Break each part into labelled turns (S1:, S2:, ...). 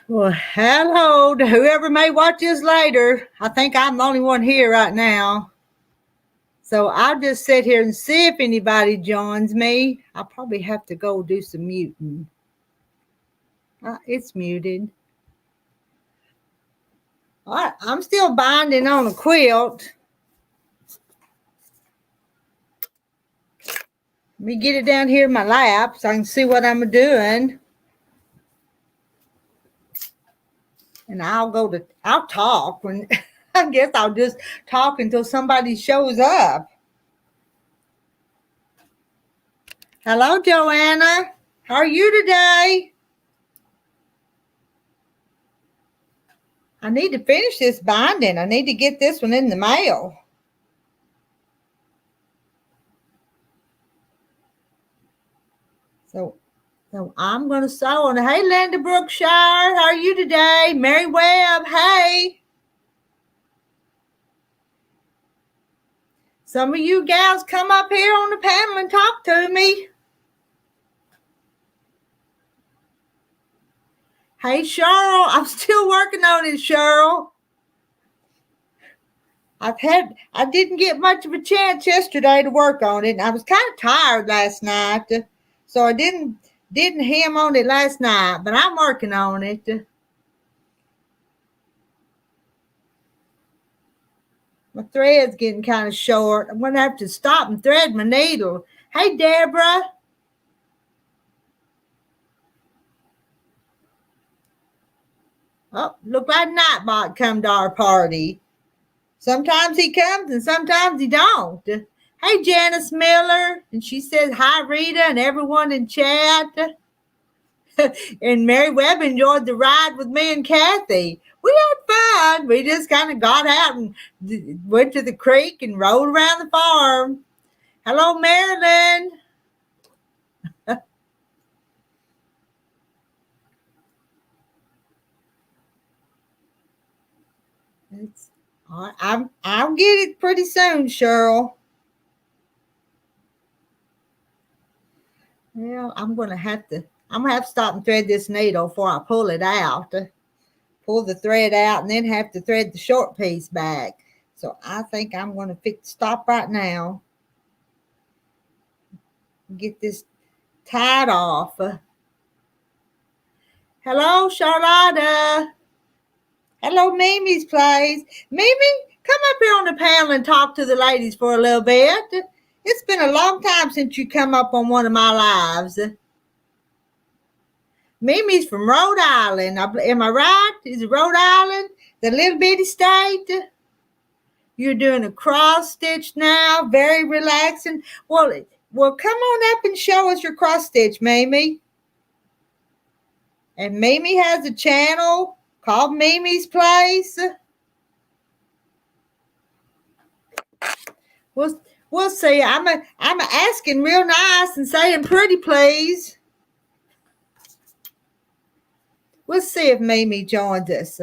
S1: Well, hello to whoever may watch this later. I think I'm the only one here right now. So I'll just sit here and see if anybody joins me. I'll probably have to go do some muting. It's muted. All right, I'm still binding on a quilt. Let me get it down here in my lap so I can see what I'm doing. And I'll talk when I guess I'll just talk until somebody shows up. Hello, Joanna. How are you today? I need to finish this binding. I need to get this one in the mail. So I'm going to sew on it. Hey, Linda Brookshire, how are you today? Mary Webb, hey. Some of you gals come up here on the panel and talk to me. Hey, Cheryl, I'm still working on it, Cheryl. I didn't get much of a chance yesterday to work on it, and I was kind of tired last night, so I didn't hem on it last night, but I'm working on it. My thread's getting kind of short. I'm going to have to stop and thread my needle. Hey, Deborah. Oh, look like Nightbot come to our party. Sometimes he comes and sometimes he don't. Hey, Janice Miller. And she says, hi, Rita and everyone in chat. And Mary Webb enjoyed the ride with me and Kathy. We had fun. We just kind of got out and went to the creek and rode around the farm. Hello, Marilyn. I'll get it pretty soon, Cheryl. Well, I'm gonna have to stop and thread this needle before I pull it out. Pull the thread out and then have to thread the short piece back. So I think I'm gonna stop right now. Get this tied off. Hello, Charlotta. Hello, Mimi's Place. Mimi, come up here on the panel and talk to the ladies for a little bit. It's been a long time since you come up on one of my lives. Mimi's from Rhode Island. Am I right? Is it Rhode Island? The little bitty state? You're doing a cross stitch now. Very relaxing. Well, come on up and show us your cross stitch, Mimi. And Mimi has a channel called Mimi's Place. We'll see. I'm asking real nice and saying pretty, please. We'll see if Mimi joins us.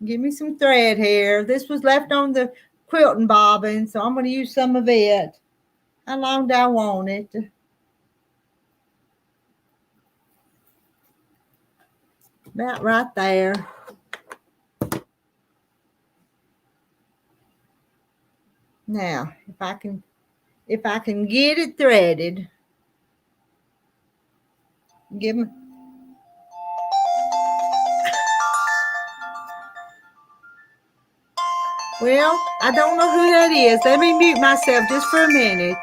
S1: Give me some thread here. This was left on the quilting bobbin, so I'm going to use some of it. How long do I want it? About right there. Now, if I can get it threaded, give me. Well, I don't know who that is. Let me mute myself just for a minute.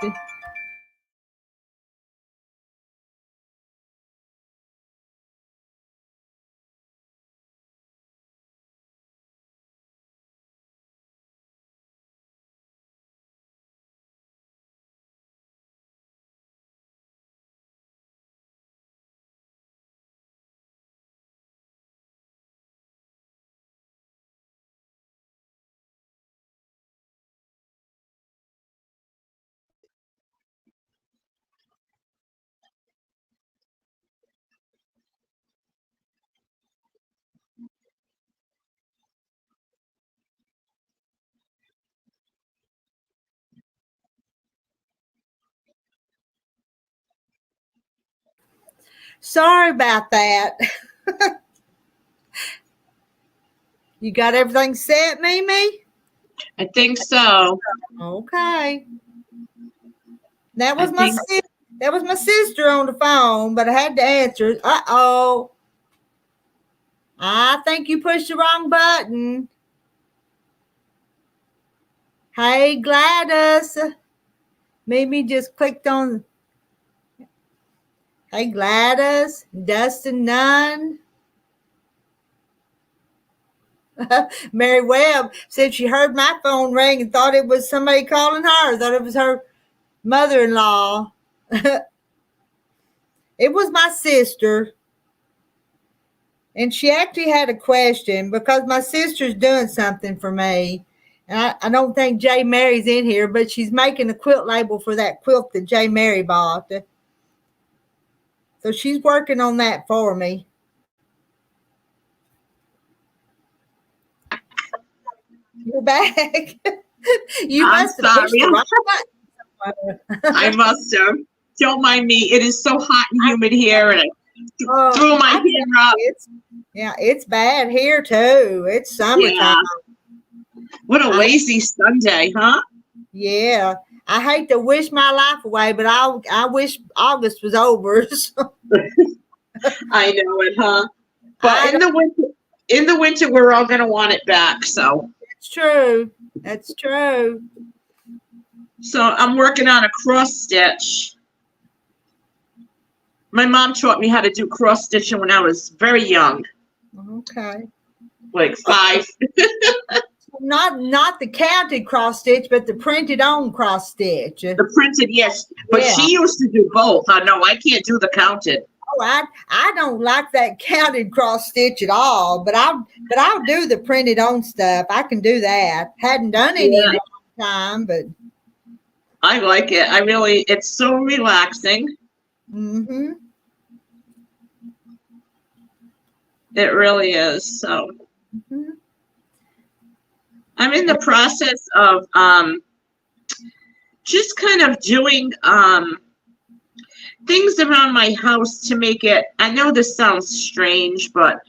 S1: Sorry about that. You got everything set, Mimi?
S2: I think so.
S1: Okay. That was
S2: I
S1: my
S2: think
S1: that was my sister on the phone, but I had to answer. Uh-oh. I think you pushed the wrong button. Hey, Gladys. Mimi just clicked on. Hey, Gladys. Dustin Nunn. Mary Webb said she heard my phone ring and thought it was somebody calling her. Thought it was her mother-in-law. It was my sister. And she actually had a question because my sister's doing something for me. And I don't think J. Mary's in here, but she's making a quilt label for that quilt that J. Mary bought. So she's working on that for me. You're back. You
S2: I'm
S1: must have pushed
S2: sorry.
S1: the wrong button.
S2: I must have. Don't mind me. It is so hot and humid here, and I threw my hair up.
S1: It's bad here too. It's summertime.
S2: Yeah. What a lazy Sunday, huh?
S1: Yeah. I hate to wish my life away, but I wish August was over.
S2: I know it, huh? But in the winter, we're all gonna want it back. So
S1: it's true. That's true.
S2: So I'm working on a cross stitch. My mom taught me how to do cross stitching when I was very young.
S1: Okay.
S2: Like 5.
S1: Not the counted cross stitch, but the printed on cross stitch.
S2: The printed, yes. But
S1: Yeah.
S2: she used to do both. No, I can't do the counted.
S1: Oh, I don't like that counted cross stitch at all, but I'll do the printed on stuff. I can do that. Hadn't done any in a long time, but
S2: I like it. It's so relaxing.
S1: Mm-hmm.
S2: It really is. So
S1: Mm-hmm.
S2: I'm in the process of just kind of doing things around my house to make it, I know this sounds strange, but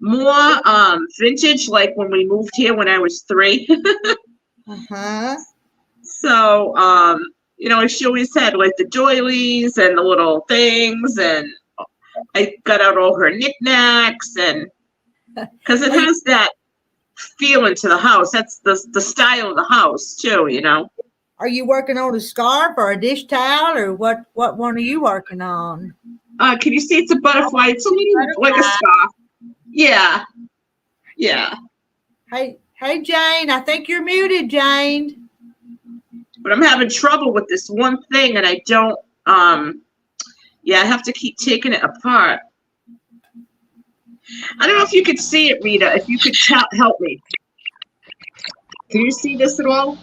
S2: more vintage, like when we moved here when I was 3.
S1: Uh-huh.
S2: So she always had like the doilies and the little things, and I got out all her knickknacks, and because it has that feeling to the house. That's the style of the house too,
S1: Are you working on a scarf or a dish towel, or what one are you working on?
S2: Can you see it's a butterfly? It's a little like a scarf. Yeah.
S1: Hey, Jane, I think you're muted, Jane.
S2: But I'm having trouble with this one thing, and I don't. I have to keep taking it apart. I don't know if you could see it, Rita. If you could help me. Can you see this at all?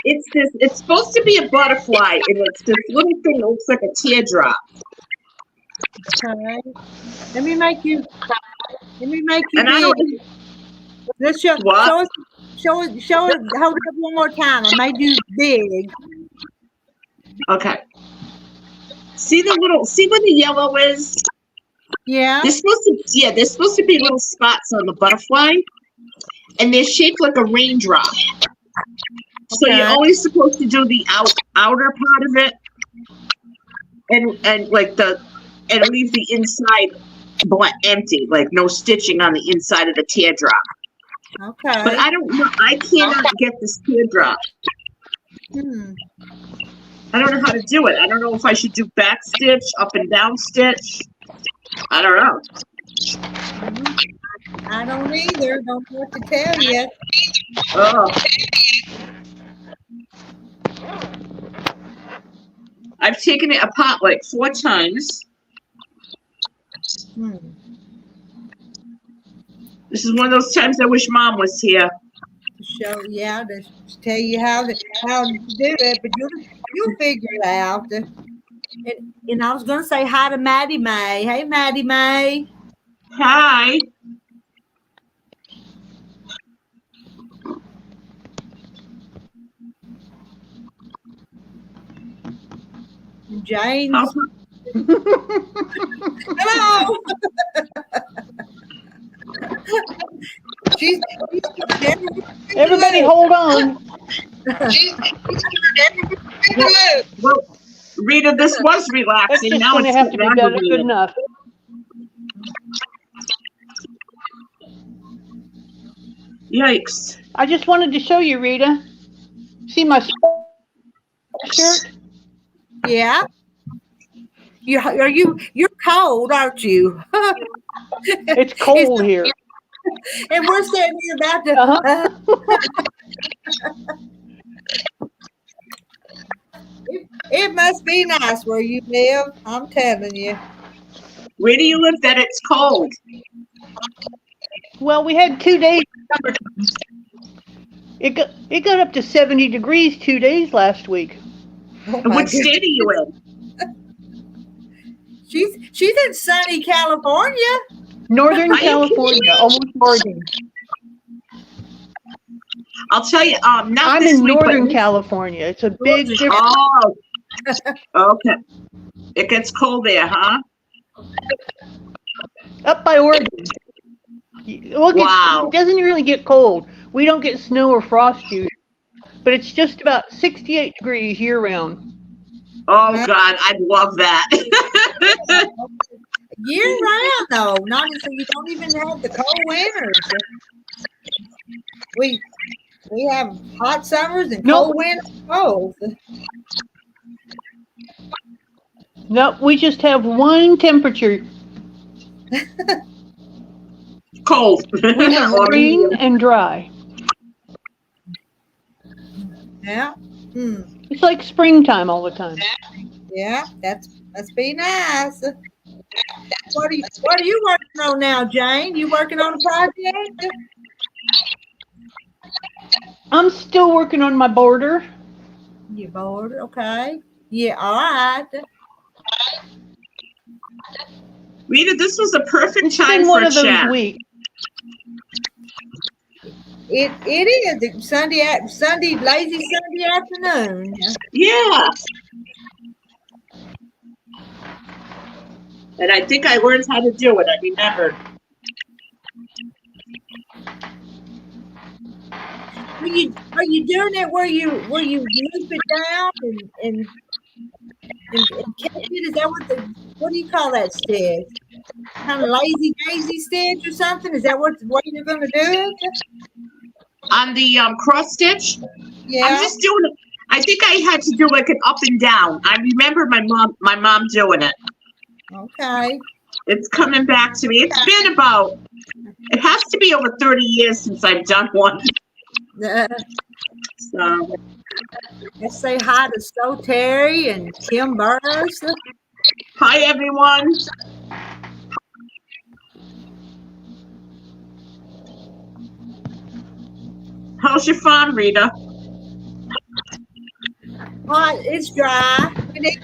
S2: It's supposed to be a butterfly, and it's this little thing that looks like a teardrop.
S1: Okay. Let me make you
S2: And
S1: big. Let's show it. Hold it up one more time. I made you big.
S2: Okay. See where the yellow is?
S1: Yeah.
S2: There's supposed to be little spots on the butterfly, and they're shaped like a raindrop. So you're always supposed to do the outer part of it, and leave the inside empty, like no stitching on the inside of the teardrop.
S1: Okay.
S2: But I don't know. I cannot get this teardrop. I don't know how to do it. I don't know if I should do back stitch, up and down stitch. I don't know.
S1: I don't either. Don't know what to tell you.
S2: Oh. I've taken it apart like 4 times. This is one of those times I wish Mom was here.
S1: To tell you how to do it, but you'll figure it out. And I was going to say hi to Maddie Mae. Hey, Maddie Mae.
S2: Hi.
S1: James. Hello. She's
S3: Everybody hold on.
S2: Well, Rita, this was
S3: That's
S2: relaxing.
S3: just
S2: Now
S3: going to
S2: it's
S3: have to be good
S2: aggravating.
S3: enough.
S2: Yikes.
S3: I just wanted to show you, Rita. See my shirt?
S1: Yeah. You're cold, aren't you?
S3: It's cold here.
S1: And we're sitting here about to.
S3: Uh-huh.
S1: It must be nice where you live. I'm telling you.
S2: Where do you live that it's cold?
S3: Well, we had 2 days. It got up to 70 degrees 2 days last week.
S1: Oh
S2: And
S1: my
S2: what state are you in?
S1: She's in sunny California.
S3: Northern
S2: Are you
S3: California,
S2: kidding me?
S3: almost Oregon.
S2: I'll tell you, not
S3: I'm
S2: this
S3: in
S2: week,
S3: Northern
S2: but
S3: California. It's a big difference.
S2: oh, okay. It gets cold there, huh?
S3: Up by Oregon. Well,
S2: Wow.
S3: it doesn't really get cold. We don't get snow or frost usually, but it's just about 68 degrees year round.
S2: Oh God, I'd love that.
S1: Year round though. Not so you don't even have the cold winters. We have hot summers and cold winters both.
S3: No, we just have one temperature.
S2: Cold.
S3: We have
S2: Or
S3: rain
S2: medium.
S3: and dry.
S1: Yeah.
S3: It's like springtime all the time.
S1: Yeah, must be nice. What are you working on now, Jane? You working on a project?
S3: I'm still working on my border.
S1: You bored? Okay. Yeah, all right.
S2: Rita, this was a perfect
S3: It's
S2: time
S3: been
S2: for
S3: one
S2: a
S3: of those
S2: chat.
S3: weeks.
S1: It is. It's Sunday, lazy Sunday afternoon.
S2: Yeah. And I think I learned how to do it. I remembered.
S1: Are you doing it where you loop it down and catch it? Is that what do you call that stitch? Kind of lazy daisy stitch or something? Is that what you're going to do it?
S2: On the cross stitch,
S1: Yeah.
S2: I'm just doing it. I think I had to do like an up and down. I remember my mom doing it.
S1: Okay.
S2: It's coming back to me. It has to be over 30 years since I've done one. So
S1: Let's say hi to So Terry and Kim Burrs.
S2: hi everyone. How's your farm, Rita?
S1: Well, it's dry. We need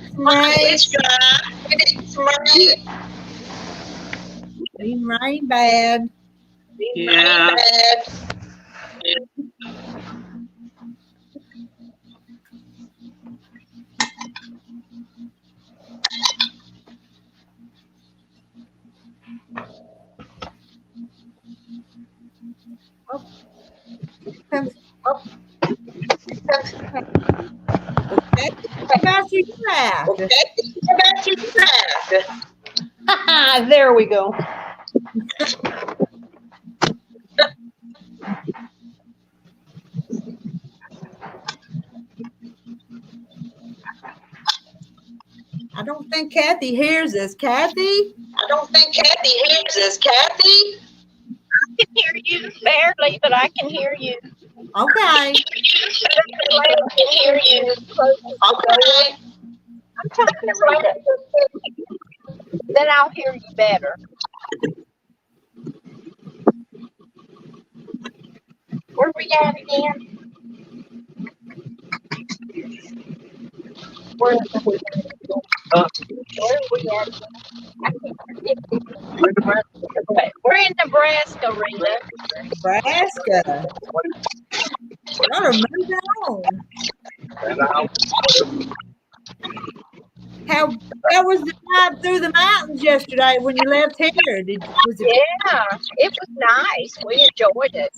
S1: some rain. Need rain bad.
S2: Yeah.
S1: About your draft.
S3: There we go.
S1: I don't think Kathy hears us. Kathy?
S4: I can hear you barely, but I can hear you.
S1: Okay.
S4: I can hear you. Okay. I'm talking to Rita. Then I'll hear you better. Where we at again? Where are we at? I can't forget. We're in Nebraska, Rita.
S1: Nebraska. Y'all are moving on. How was the drive through the mountains yesterday when you left here? Was it?
S4: Yeah, it was nice. We enjoyed it.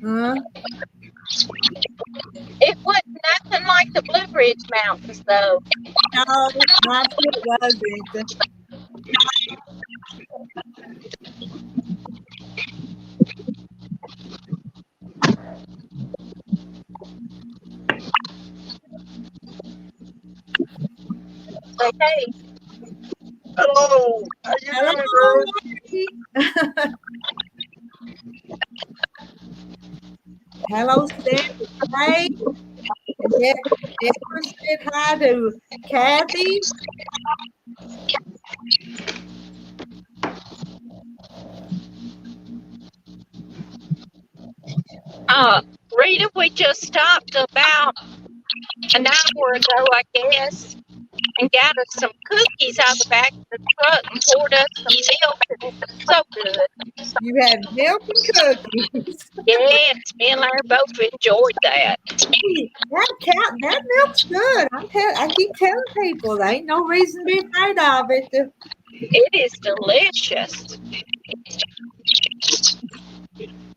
S1: Uh,
S4: It wasn't nothing like the Blue Ridge Mountains, though.
S1: no, not sure it wasn't.
S4: Okay.
S2: Hello. How you
S1: Hello,
S2: doing, girl?
S1: Larry. Hello, Sandy. Hey, and Deborah said hi to Kathy.
S4: Rita, we just stopped about an hour ago, I guess, and got us some cookies out of the back of the truck and poured us some milk. And it was so good.
S1: You had milk and cookies.
S4: Yes, me and Larry both enjoyed that.
S1: Hey, that milk's good. I keep telling people there ain't no reason to be afraid of it.
S4: It is delicious.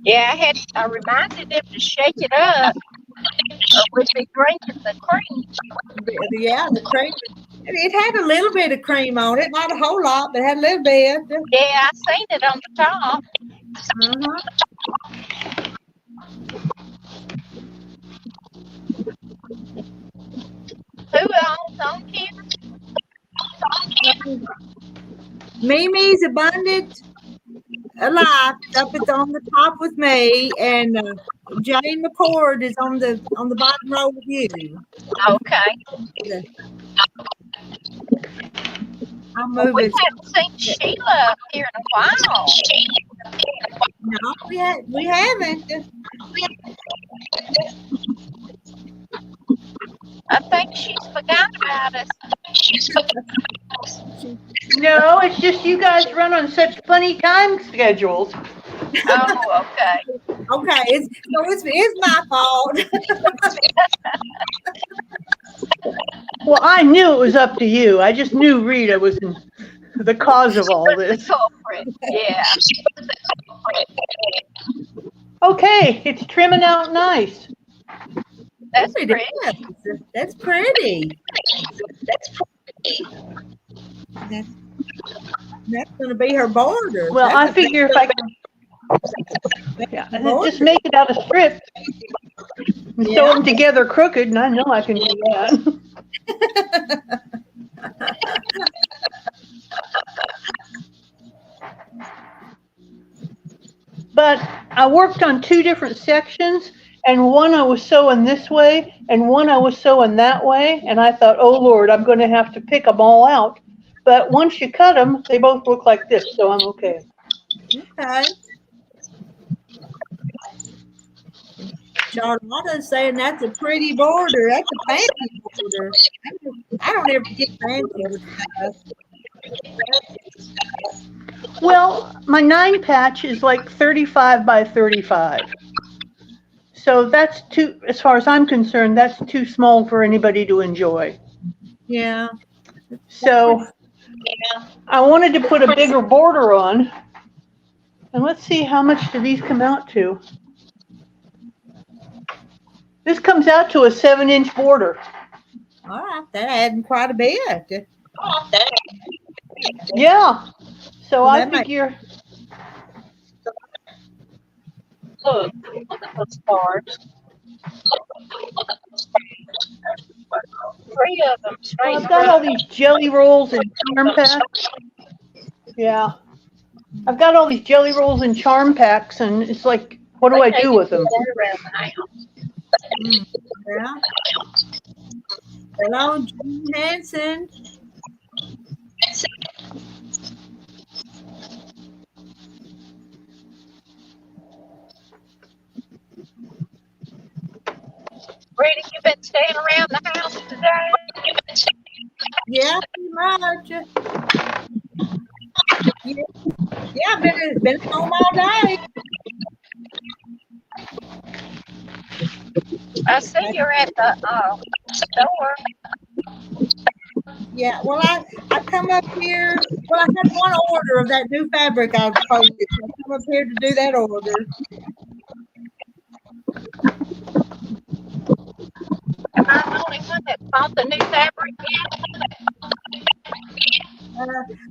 S4: Yeah, I reminded them to shake it up or we'd be drinking the cream.
S1: Yeah, the cream. It had a little bit of cream on it, not a whole lot, but it had a little bit.
S4: Yeah, I seen it on the top. Who else on here?
S1: Mimi's Abundant Life up it's on the top with me, and Jane McCord is on the bottom row with you.
S4: Okay.
S1: I'll move
S4: We
S1: it.
S4: haven't seen Sheila up here in a while.
S1: No, we haven't.
S4: I think she's forgot about us.
S3: No, it's just you guys run on such funny time schedules.
S4: Oh, okay.
S1: Okay, it's my fault.
S3: Well, I knew it was up to you. I just knew Rita was the cause of all this.
S4: Culprit. Yeah.
S3: Okay, it's trimming out nice.
S4: That's
S1: It
S4: pretty.
S1: is. That's pretty. That's going to be her border.
S3: Well,
S1: That's
S3: I figure if I can just make it out of strips and sew them together crooked, and I know I can do that. But I worked on two different sections, and one I was sewing this way, and one I was sewing that way, and I thought, oh Lord, I'm going to have to pick them all out. But once you cut them, they both look like this, so I'm okay.
S1: Okay. Charlotta's saying that's a pretty border. That's a fancy border. I don't ever get fancy with stuff.
S3: Well, my 9 patch is like 35 by 35. So that's too, as far as I'm concerned, that's too small for anybody to enjoy.
S1: Yeah.
S3: So I wanted to put a bigger border on. And let's see, how much do these come out to? This comes out to a 7-inch border.
S1: All right. That adding quite a bit.
S3: Yeah. So
S1: Well,
S3: I
S1: that might-
S3: figure,
S4: Look at those stars. 3 of them straight.
S3: I've got all these jelly rolls and charm packs. Yeah. I've got all these jelly rolls and charm packs, and it's like, what do I do with them?
S4: Around the house.
S1: Yeah. Hello, June Hanson.
S4: Rita, you been staying around the house today?
S1: Yeah, pretty much. Yeah, I've been home all day.
S4: I see you're at the store.
S1: Yeah, well, I come up here. Well, I had one order of that new fabric I posted. So I come up here to do that order.
S4: Am I the only one that bought the new fabric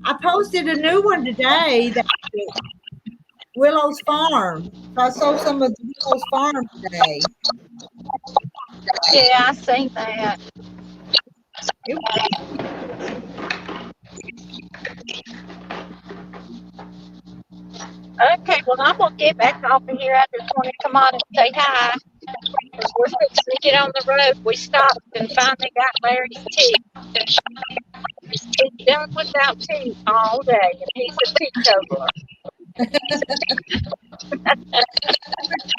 S1: I posted a new one today. That Willow's Farm. I saw some of the Willow's Farm today.
S4: yet? Yeah, I seen that. Okay, well, I'm going to get back off of here. I just want to come on and say hi. We're fixing to get on the road. We stopped and finally got Larry's tea. He's done without tea all day, and he's a teetotaler.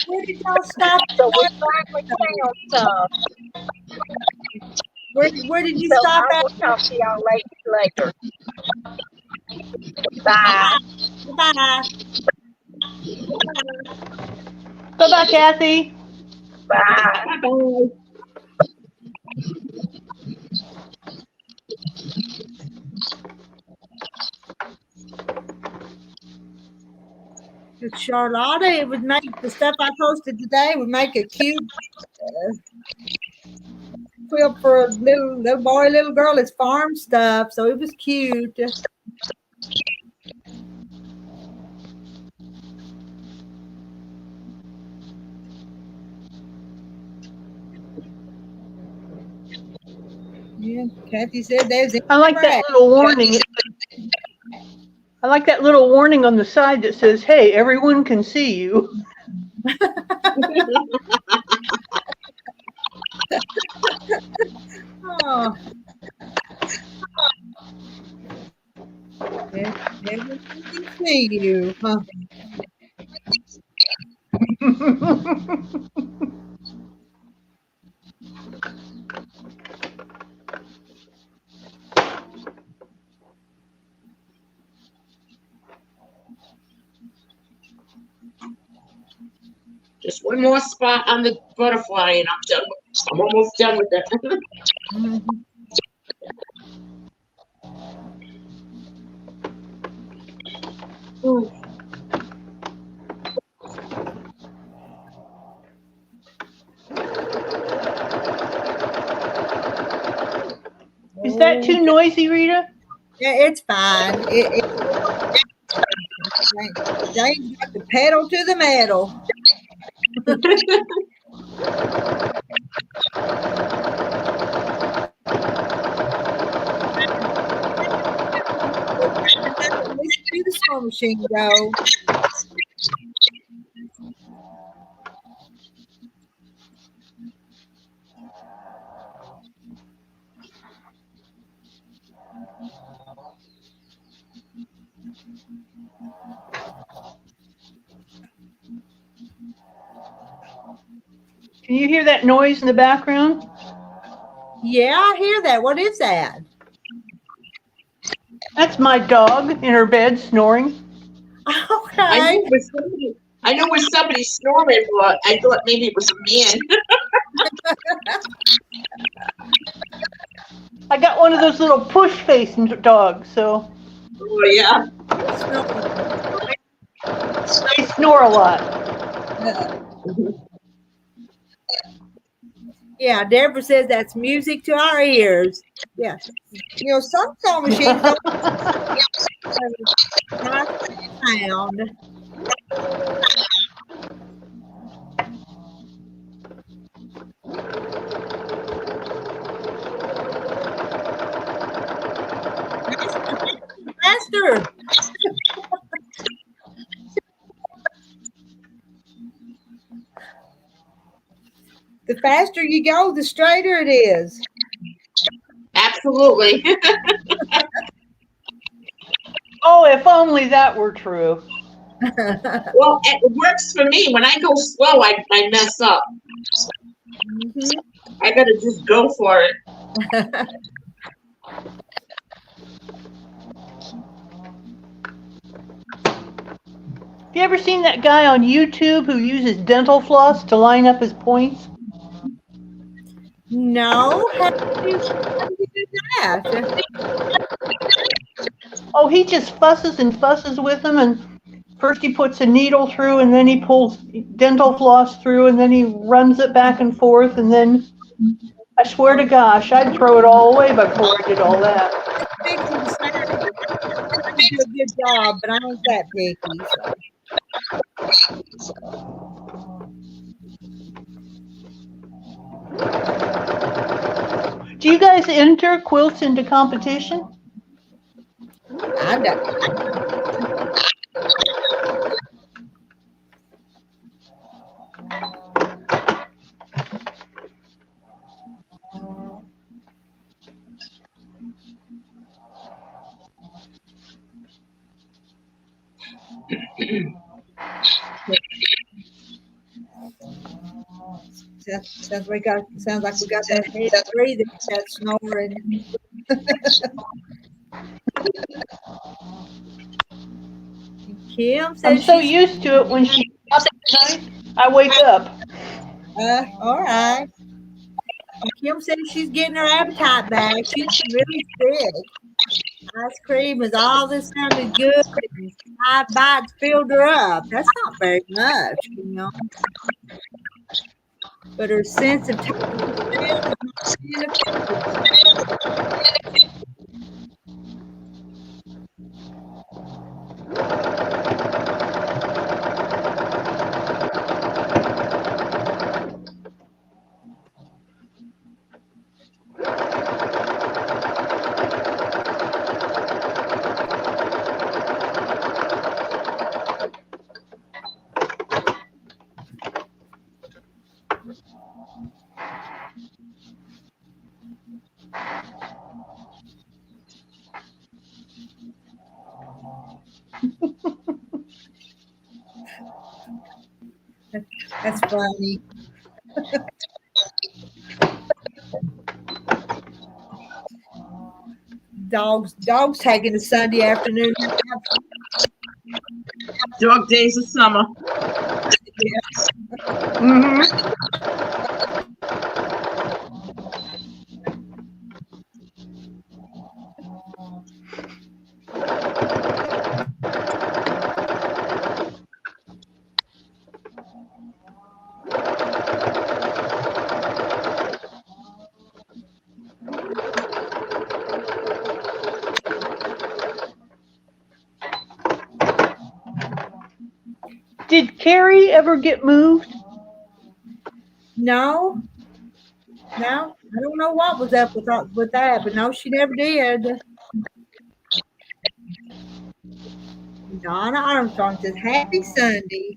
S1: Where did y'all stop?
S4: So we finally found some.
S1: Where did you
S4: So
S1: stop
S4: I
S1: at?
S4: will talk to y'all later. Bye.
S1: Bye.
S3: Bye-bye, Kathy.
S4: Bye.
S2: Bye.
S1: It's Charlotta. It would make the stuff I posted today would make a cute quilt for a little boy, little girl. It's farm stuff, so it was cute. Yeah, Kathy said there's.
S3: I like that little warning. I like that little warning on the side that says, "Hey, everyone can see you."
S1: Oh. Everyone can see you, huh?
S2: Just one more spot on the butterfly, and I'm done. I'm almost done with it.
S1: Mhm.
S2: Ooh.
S3: Is that too noisy, Rita?
S1: Yeah, it's fine. James got the pedal to the metal. Listen to the sewing machine go.
S3: Can you hear that noise in the background?
S1: Yeah, I hear that. What is that?
S3: That's my dog in her bed snoring.
S1: Okay.
S2: I know it was somebody snoring, but I thought maybe it was a man.
S3: I got one of those little push face dogs, so
S2: Oh yeah.
S3: they snore a lot.
S1: Yeah, Deborah says that's music to our ears. Yeah. You know, some sewing machines don't have a sound. Faster. The faster you go, the straighter it is.
S2: Absolutely.
S3: Oh, if only that were true.
S2: Well, it works for me. When I go slow, I mess up.
S1: Mhm.
S2: I gotta just go for it.
S3: Have you ever seen that guy on YouTube who uses dental floss to line up his points?
S1: No. How do you do do that?
S3: Oh, he just fusses and fusses with them, and first he puts a needle through, and then he pulls dental floss through, and then he runs it back and forth, and then I swear to gosh, I'd throw it all away before I did all that.
S1: Fix them Saturday. I do a good job, but I ain't that picky. So.
S3: Do you guys enter quilts into competition?
S1: I don't. Sounds like we got that head breathing, that snoring. Kim says
S3: I'm so
S1: she's
S3: used to it when she pops at night, I wake up.
S1: all right. And Kim says she's getting her appetite back. She's really sick. Ice cream is all this sounded good, and 5 bites filled her up. That's not very much, you know. But her sense of taste is not being affected. That's funny. Dogs taking a Sunday afternoon.
S2: Dog days of summer.
S1: Yes.
S3: Mm-hmm. Did Carrie ever get moved?
S1: No. I don't know what was up with that, but no, she never did. Donna Armstrong says, "Happy Sunday."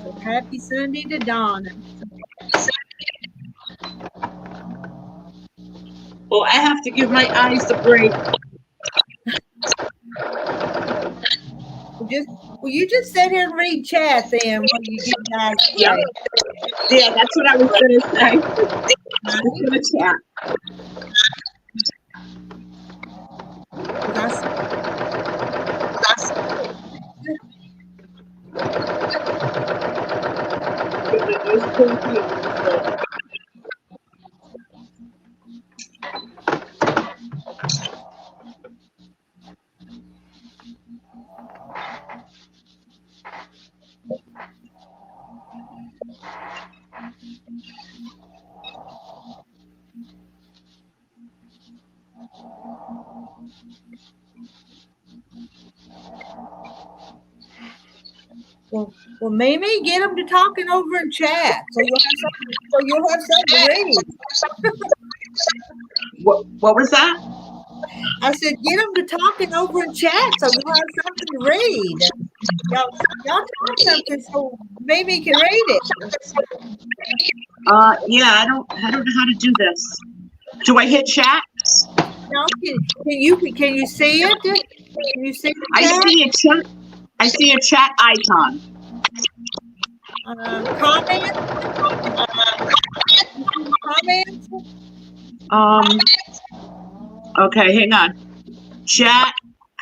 S1: So happy Sunday to Donna.
S2: Well, I have to give my eyes a break.
S1: Well, you just sit here and read chat then when you get guys.
S2: Yeah. Yeah, that's what I was going to say. I was going to chat.
S1: Well, Mimi, get them to talking over in chat, so you'll have something to read.
S2: What was that?
S1: I said, get them to talking over in chat, so you'll have something to read. Y'all talk something so Mimi can read it.
S2: Yeah, I don't know how to do this. Do I hit chat?
S1: No, can you see it? Can you see the chat?
S2: I see a chat icon.
S1: Comments?
S2: Okay, hang on. Chat,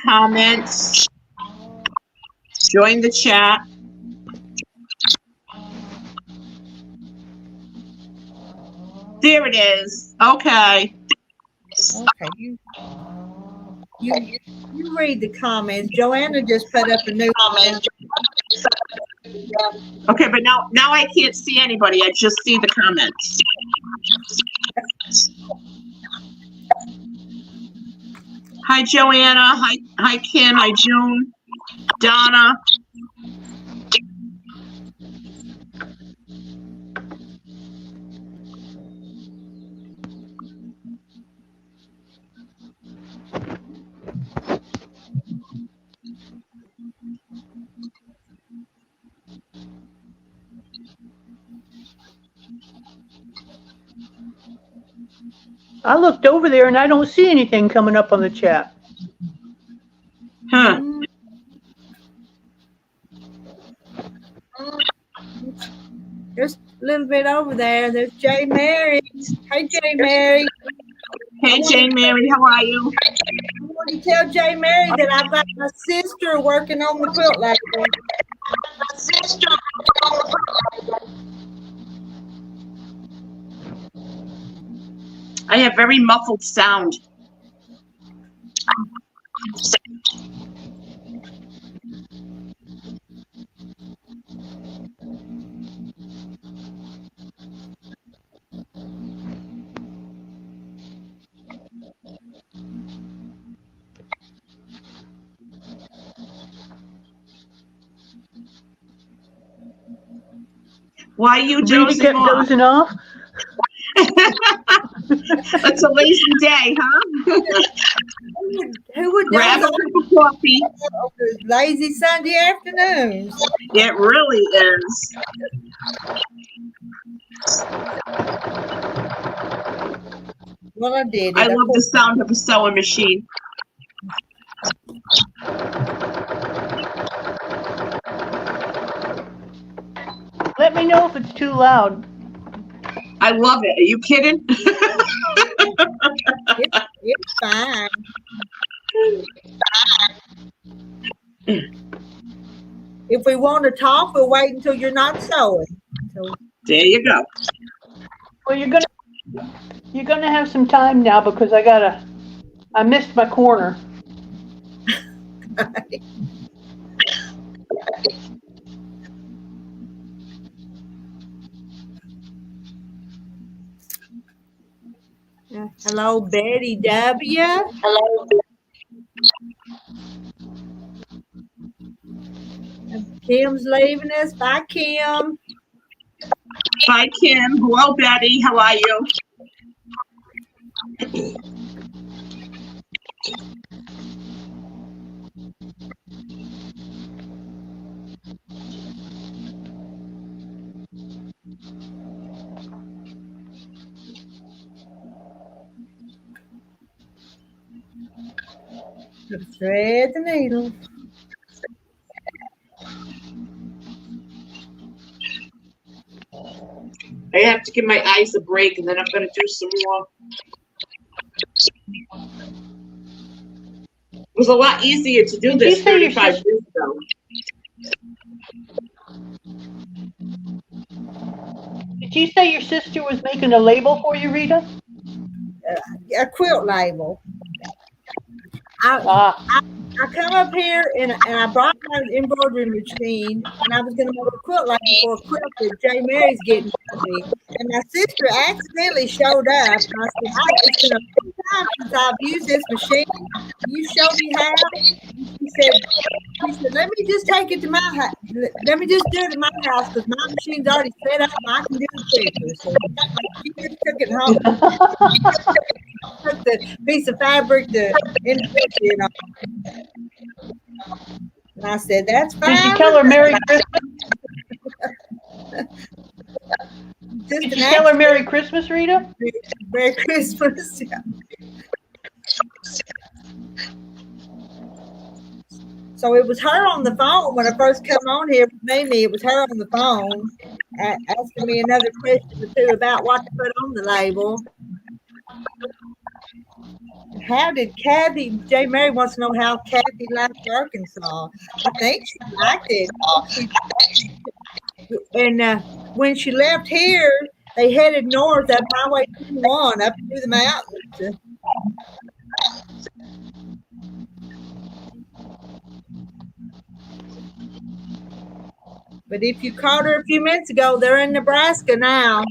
S2: comments, join the chat. There it is. Okay.
S1: Okay, you read the comments. Joanna just put up a new one.
S2: Okay, but now I can't see anybody. I just see the comments. Hi, Joanna. Hi, Kim. Hi, June. Donna.
S3: I looked over there and I don't see anything coming up on the chat.
S2: Huh.
S1: There's a little bit over there. There's J. Mary. Hey, J. Mary.
S2: Hey, Jane Mary. How are you?
S1: I want to tell J. Mary that I've got my sister working on the quilt label.
S2: I have very muffled sound. Why are you
S3: Rita
S2: dozing
S3: kept
S2: off?
S3: dozing off.
S2: It's a lazy day, huh?
S1: Who would
S2: Grab a
S1: doze
S2: cup of coffee.
S1: on lazy Sunday afternoons?
S2: It really is.
S1: Well, I did it.
S2: I love the sound of a sewing machine.
S3: Let me know if it's too loud.
S2: I love it. Are you kidding?
S1: It's fine. If we want to talk, we'll wait until you're not sewing. So
S2: There you go.
S3: Well, you're gonna have some time now because I missed my corner.
S1: hello, Betty W.
S5: Hello.
S1: Kim's leaving us. Bye, Kim.
S2: Bye, Kim. Hello, Betty. How are you?
S1: Thread the needle.
S2: I have to give my eyes a break, and then I'm going to do some more. It was a lot easier to do this 35 years ago.
S3: Did you say your sister was making a label for you, Rita?
S1: A quilt label. I come up here and I brought my embroidery machine and I was going to make a quilt label for a quilt that J. Mary's getting for me. And my sister accidentally showed up. And I said, it's been a long time since I've used this machine. Can you show me how? She said, let me just take it to my house. Let me just do it at my house because my machine's already set up and I can do it quicker. So she just took it home. Took the piece of fabric to it on. And I said, that's fine.
S3: Did you tell her Merry Christmas? Did you tell her Merry Christmas, Rita?
S1: Merry Christmas. Yeah. So it was her on the phone when I first come on here with Mimi. It was her on the phone asking me another question or two about what to put on the label. How did Kathy, J. Mary wants to know how Kathy liked Arkansas. I think she liked it. And when she left here, They headed north up Highway 21 up through the mountains. But if you caught her a few minutes ago, they're in Nebraska now.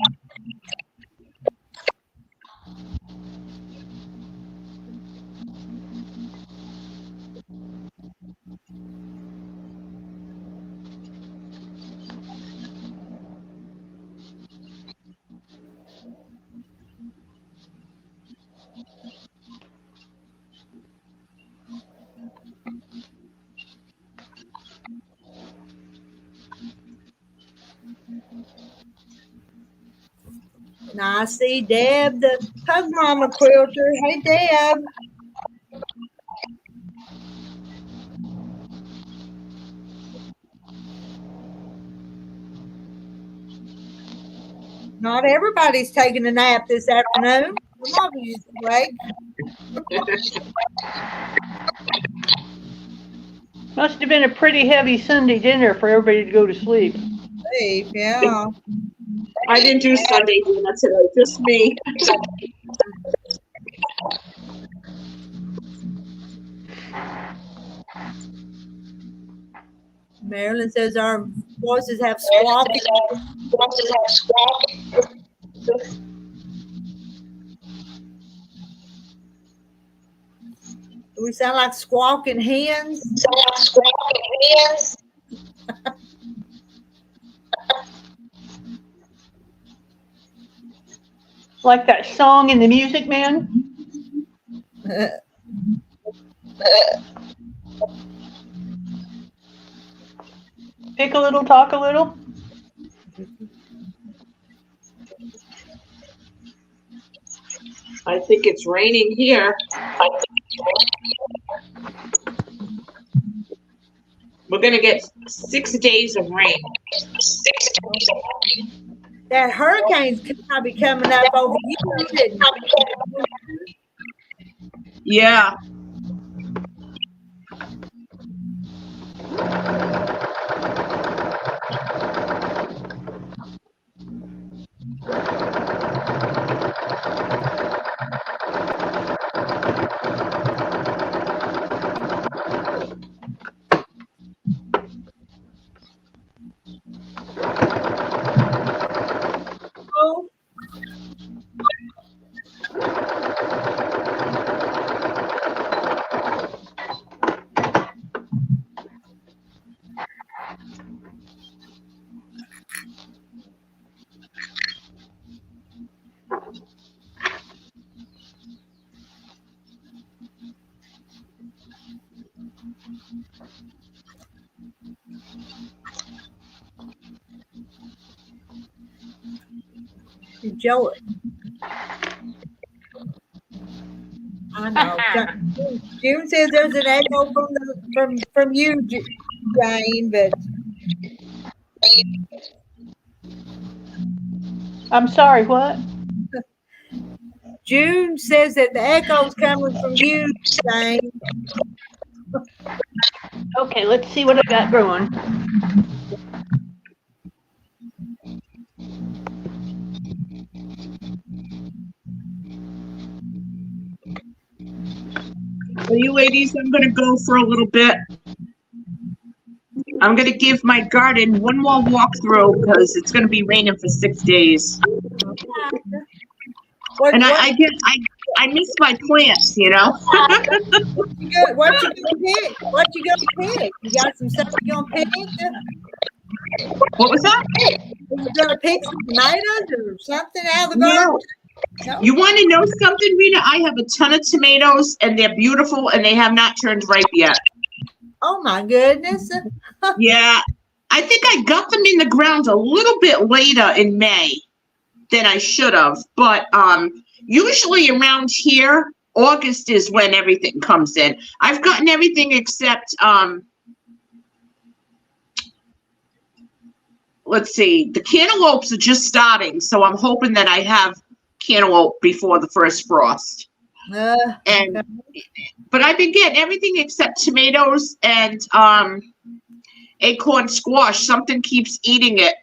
S1: And I see Deb, the Pug Mama quilter. Hey, Deb. Not everybody's taking a nap this afternoon. Some of you awake.
S3: Must have been a pretty heavy Sunday dinner for everybody to go to sleep.
S1: Sleep, yeah.
S2: I didn't do Sunday dinner today, just me.
S1: Marilyn says our voices have squawking. Do we sound like squawking hens?
S3: Like that song in the Music Man. Pick a little, talk a little.
S2: I think it's raining here. We're going to get 6 days of rain.
S1: That hurricane's probably coming up over you, isn't it?
S2: Yeah.
S1: Oh, enjoy it. I know. June says there's an echo from you, Jane, but
S3: I'm sorry, what?
S1: June says that the echo's coming from you, Jane.
S3: Okay, let's see what I got going.
S2: Well, you ladies, I'm going to go for a little bit. I'm going to give my garden one more walkthrough because it's going to be raining for 6 days. And I miss my plants, you know.
S1: What you gonna pick? What you gonna pick? You got some stuff you gonna pick?
S2: What was that?
S1: You gonna pick some tomatoes or something out of the garden? No.
S2: You want to know something, Rita? I have a ton of tomatoes, and they're beautiful, and they have not turned ripe yet.
S1: Oh my goodness!
S2: Yeah, I think I got them in the ground a little bit later in May than I should have, but usually around here, August is when everything comes in. I've gotten everything except let's see, the cantaloupes are just starting, so I'm hoping that I have cantaloupe before the first frost. But I've been getting everything except tomatoes and acorn squash. Something keeps eating it,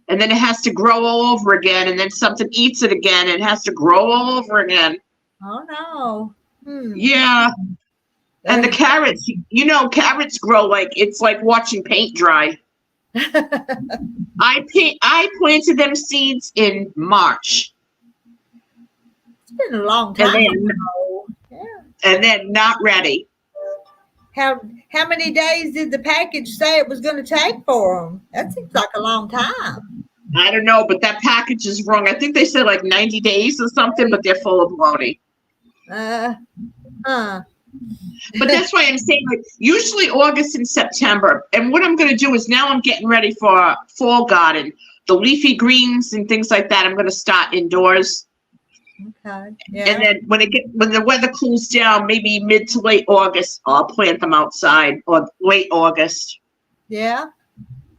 S2: and then it has to grow all over again, and then something eats it again, and it has to grow all over again.
S1: Oh no.
S2: Yeah. And the carrots, carrots grow like it's like watching paint dry. I planted them seeds in March.
S1: It's been a long time.
S2: And they're not ready.
S1: How many days did the package say it was going to take for them? That seems like a long time.
S2: I don't know, but that package is wrong. I think they said like 90 days or something, but they're full of baloney. But that's why I'm saying, like, usually August and September. And what I'm going to do is now I'm getting ready for fall garden. The leafy greens and things like that, I'm going to start indoors.
S1: Okay. Yeah.
S2: And then when the weather cools down, maybe mid to late August, I'll plant them outside, or late August.
S1: Yeah.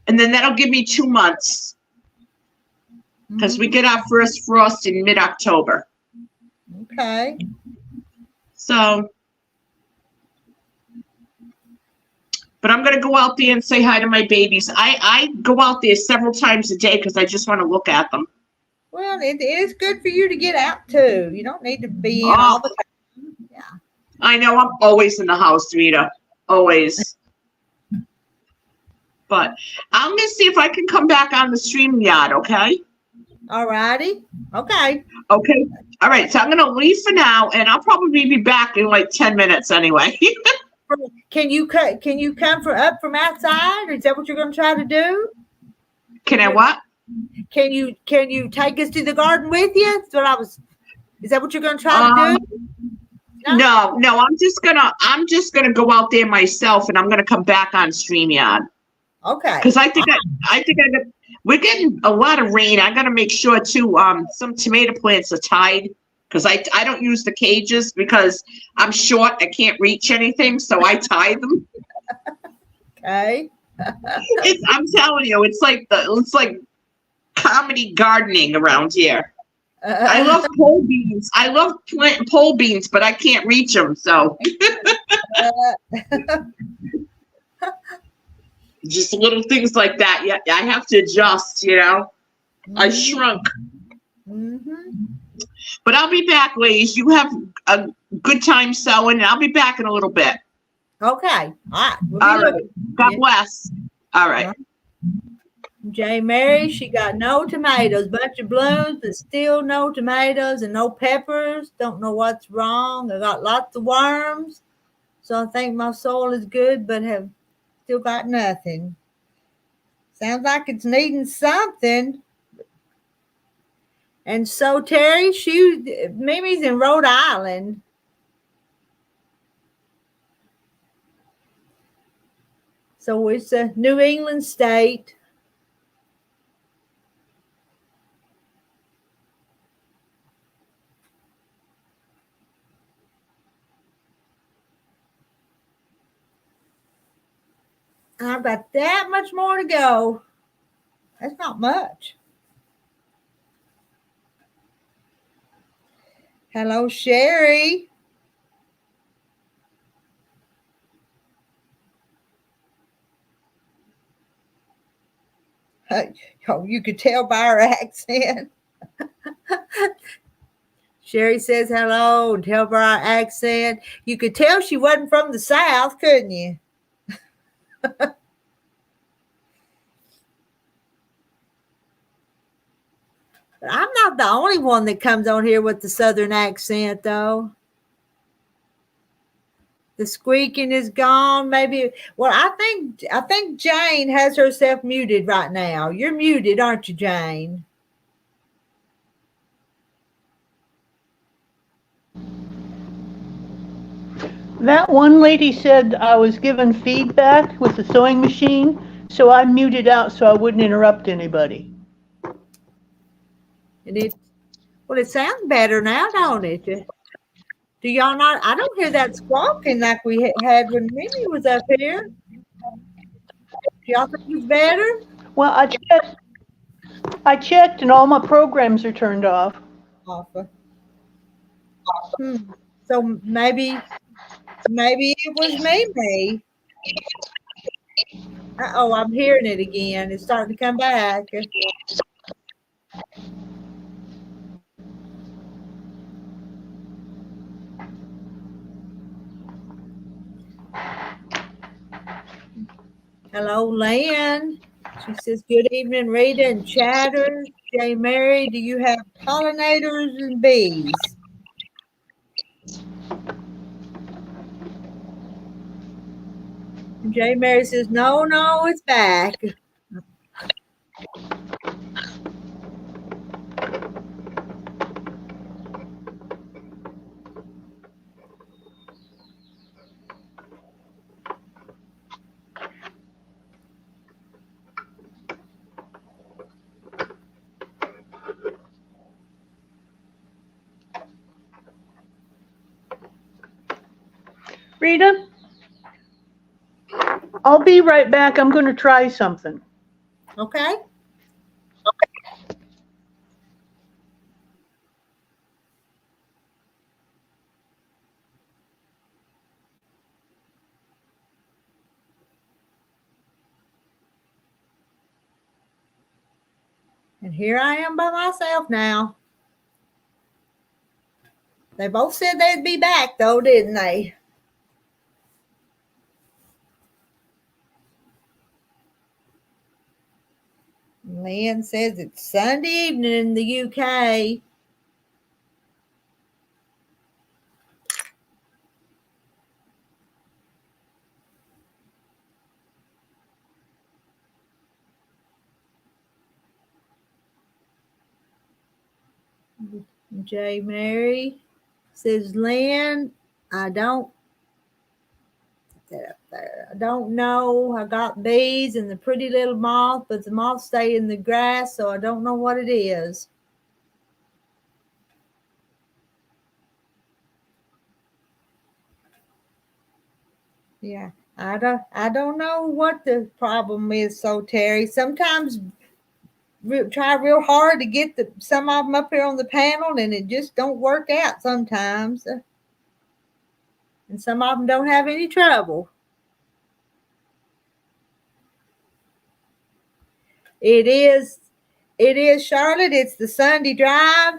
S2: And then that'll give me 2 months, because we get our first frost in mid-October.
S1: Okay.
S2: So, but I'm going to go out there and say hi to my babies. I go out there several times a day because I just want to look at them.
S1: Well, it is good for you to get out too. You don't need to be in all the time. Yeah.
S2: I know I'm always in the house, Rita. Always. But I'm going to see if I can come back on the StreamYard, okay?
S1: All righty. Okay.
S2: Okay. All right. So I'm going to leave for now, and I'll probably be back in like 10 minutes anyway.
S1: Can you come up from outside? Is that what you're going to try to do?
S2: Can I what?
S1: Can you take us to the garden with you? Is that what you're going to try to do?
S2: No, I'm just gonna go out there myself, and I'm gonna come back on StreamYard.
S1: Okay.
S2: Because we're getting a lot of rain. I gotta make sure too. Some tomato plants are tied, because I don't use the cages because I'm short. I can't reach anything, so I tie them.
S1: Okay.
S2: I'm telling you, it's like comedy gardening around here. I love pole beans. I love planting pole beans, but I can't reach them. So just little things like that. Yeah, I have to adjust. I shrunk. But I'll be back, ladies. You have a good time sewing, and I'll be back in a little bit.
S1: Okay. All right.
S2: All right. God bless. All right.
S1: J. Mary, she got no tomatoes, bunch of blooms, but still no tomatoes and no peppers. Don't know what's wrong. I got lots of worms, so I think my soil is good, but have still got nothing. Sounds like it's needing something. And so Terry, Mimi's in Rhode Island. So it's a New England state. I've got that much more to go. That's not much. Hello, Sherry. Oh, you could tell by her accent. Sherry says hello and tell by her accent. You could tell she wasn't from the South, couldn't you? But I'm not the only one that comes on here with the Southern accent, though. The squeaking is gone. Maybe. Well, I think Jane has herself muted right now. You're muted, aren't you, Jane?
S3: That one lady said I was given feedback with the sewing machine, so I muted out so I wouldn't interrupt anybody.
S1: And it sounds better now, don't it? Do y'all not? I don't hear that squawking like we had when Mimi was up here. Do y'all think it's better?
S3: Well, I checked, and all my programs are turned off.
S1: So maybe it was Mimi. Uh-oh, I'm hearing it again. It's starting to come back. Hello, Lynn. She says, good evening, Rita and Chatter. J. Mary, do you have pollinators and bees? And J. Mary says, no, it's back.
S3: Rita, I'll be right back. I'm going to try something.
S1: Okay. And here I am by myself now. They both said they'd be back, though, didn't they? Lynn says it's Sunday evening in the UK. J. Mary says, Lynn, I don't know. I got bees and the pretty little moth, but the moths stay in the grass, so I don't know what it is. Yeah, I don't know what the problem is. So Terry, sometimes try real hard to get some of them up here on the panel, and it just don't work out sometimes. And some of them don't have any trouble. It is, Charlotte. It's the Sunday drive,